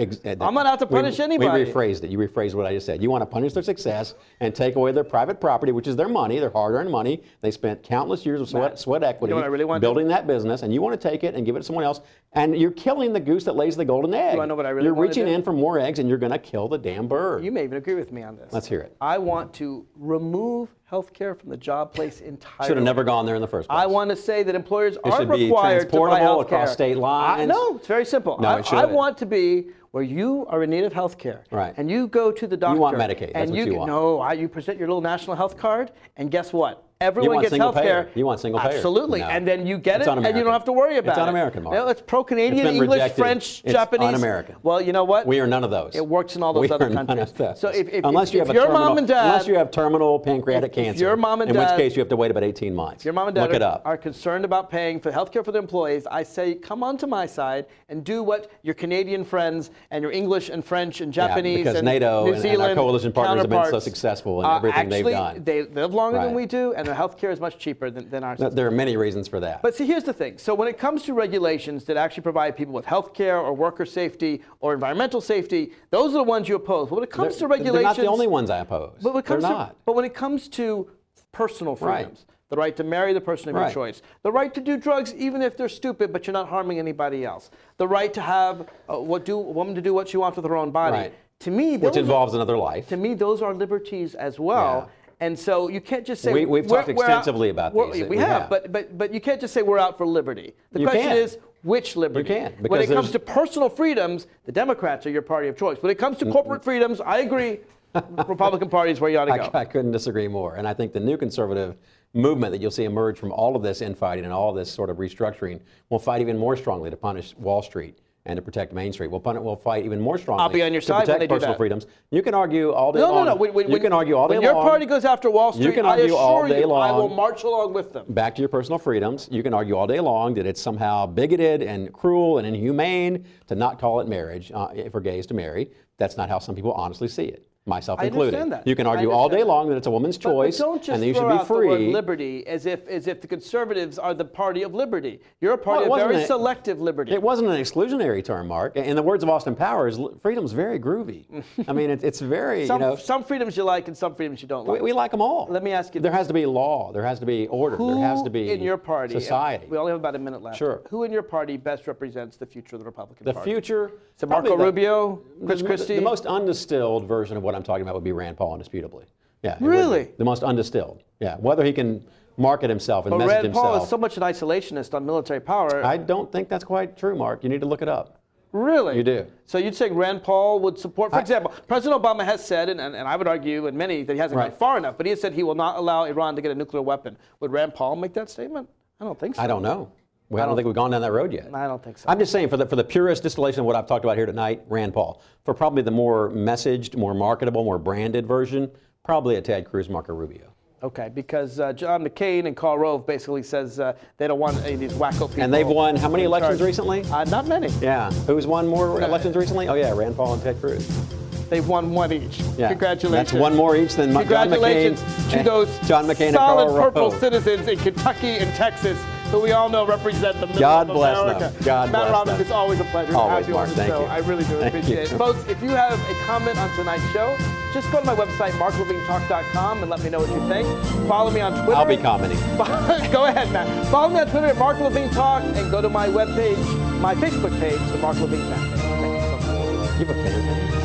I'm not out to punish anybody. We rephrased it. You rephrased what I just said. You want to punish their success and take away their private property, which is their money, their hard-earned money. They spent countless years of sweat equity building that business, and you want to take it and give it to someone else. And you're killing the goose that lays the golden egg. Do I know what I really You're want reaching to do? in for more eggs, and you're going to kill the damn bird. You may even agree with me on this. Let's hear it. I want to remove health care from the job place entirely. Should have never gone there in the first place. I want to say that employers It aren't should be required to buy health care across state lines. No, it's very simple. No, it I shouldn't. want to be where you are in need of health care. Right. And you go to the doctor. You want Medicaid. That's and what you want. No, you present your little national health card, and guess what? Everyone want gets single health care. payer. You want single payer. Absolutely. No. And then you get It's it, and you un-American. don't have to worry about it. It's un-American, Mark. No, it's pro-Canadian, It's been English, rejected. French, It's Japanese. un-American. Well, you know what? We are none of those. It works in all those other countries. None of those. So if unless you have your mom and dad, unless you have terminal pancreatic cancer, your mom and in dad, which case you have to wait about 18 months. If your mom and dad Look it up. are concerned about paying for health care for their employees, I say come onto my side and do what your Canadian friends and your English and French and Japanese because and NATO New and Zealand our coalition partners have been so counterparts, successful in everything they've done. Actually, they live longer than Right. we do, and their health care is much cheaper than ours. There are many reasons for that. But see, here's the thing. So when it comes to regulations that actually provide people with health care or worker safety or environmental safety, those are the ones you oppose. But when it comes to regulations... They're not the only ones I oppose. But when it comes they're to, not. But when it comes to personal freedoms, the right to marry the person of your Right. choice, the right to do drugs even if they're stupid but you're not harming anybody else, the right to have a woman to do what she wants with her own body. Right. To me, Which involves another life. To me, those are liberties as well. Yeah. And so you can't just say We've talked extensively about these. We have, but you can't just say we're out for liberty. The question is which liberty. You can, when it because comes to personal freedoms, the Democrats are your party of choice. When it comes to corporate freedoms, I agree. Republican Party is where you ought to go. I couldn't disagree more. And I think the new conservative movement that you'll see emerge from all of this infighting and all of this sort of restructuring will fight even more strongly to punish Wall Street and to protect Main Street. We'll fight even more strongly I'll be on your to side when protect they do personal that. freedoms. You can argue all day long. No. You can argue all day long. When your party goes after Wall Street, you can I argue all assure day you, long. I will march along with them. Back to your personal freedoms. You can argue all day long that it's somehow bigoted and cruel and inhumane to not call it marriage for gays to marry. That's not how some people honestly see it. Myself included. I understand that. You can argue all day long that it's a woman's choice but don't just and that you should throw be out the word free. liberty as if the conservatives are the party of liberty. You're a party Well, of very selective liberty. It wasn't an exclusionary term, Mark. In the words of Austin Powers, freedom's very groovy. I mean, it's very, some freedoms you like and some freedoms you don't like. We like them all. Let me ask you There has to be law. There has to be order. Who there has to be in your party, society. We only have about a minute left. Sure. Who in your party best represents the future of the Republican Party? The future. Is it Marco Rubio, Chris Christie? The most undistilled version of what I'm talking about would be Rand Paul, indisputably. Yeah. Really? The most undistilled. Yeah. Whether he can market himself and but message Rand himself. Paul is so much an isolationist on military power. I don't think that's quite true, Mark. You need to look it up. Really? You do. So you'd say Rand Paul would support, for example, President Obama has said, and I would argue, and many, that he hasn't gone far enough, but he has said he will not allow Iran to get a nuclear weapon. Would Rand Paul make that statement? I don't think so. I don't know. I don't think we've gone down that road yet. I don't think so. I'm just saying, for the purest distillation of what I've talked about here tonight, Rand Paul. For probably the more messaged, more marketable, more branded version, probably a Ted Cruz, Marco Rubio. Okay, because John McCain and Karl Rove basically says they don't want any of these wacko people. And they've won how many elections recently? Not many. Yeah. Who's won more elections recently? Oh, yeah, Rand Paul and Ted Cruz. They've won one each. Yeah. Congratulations. That's one more each than John McCain. Congratulations to those John McCain and solid Karl Rove. purple citizens in Kentucky and Texas who we all know represent the middle God of bless America. them. God Matt bless Robbins, them. it's always a pleasure Always, to have you on Mark. the Thank show. you. I really do Thank appreciate you. it. Folks, if you have a comment on tonight's show, just go to my website, marklevinetalk.com, and let me know what you think. Follow me on Twitter. I'll be commenting. Go ahead, Matt. Follow me on Twitter at Mark Levine Talk, and go to my webpage, my Facebook page, the Mark Levine Fan Page. Thank you so much. You have a fan page?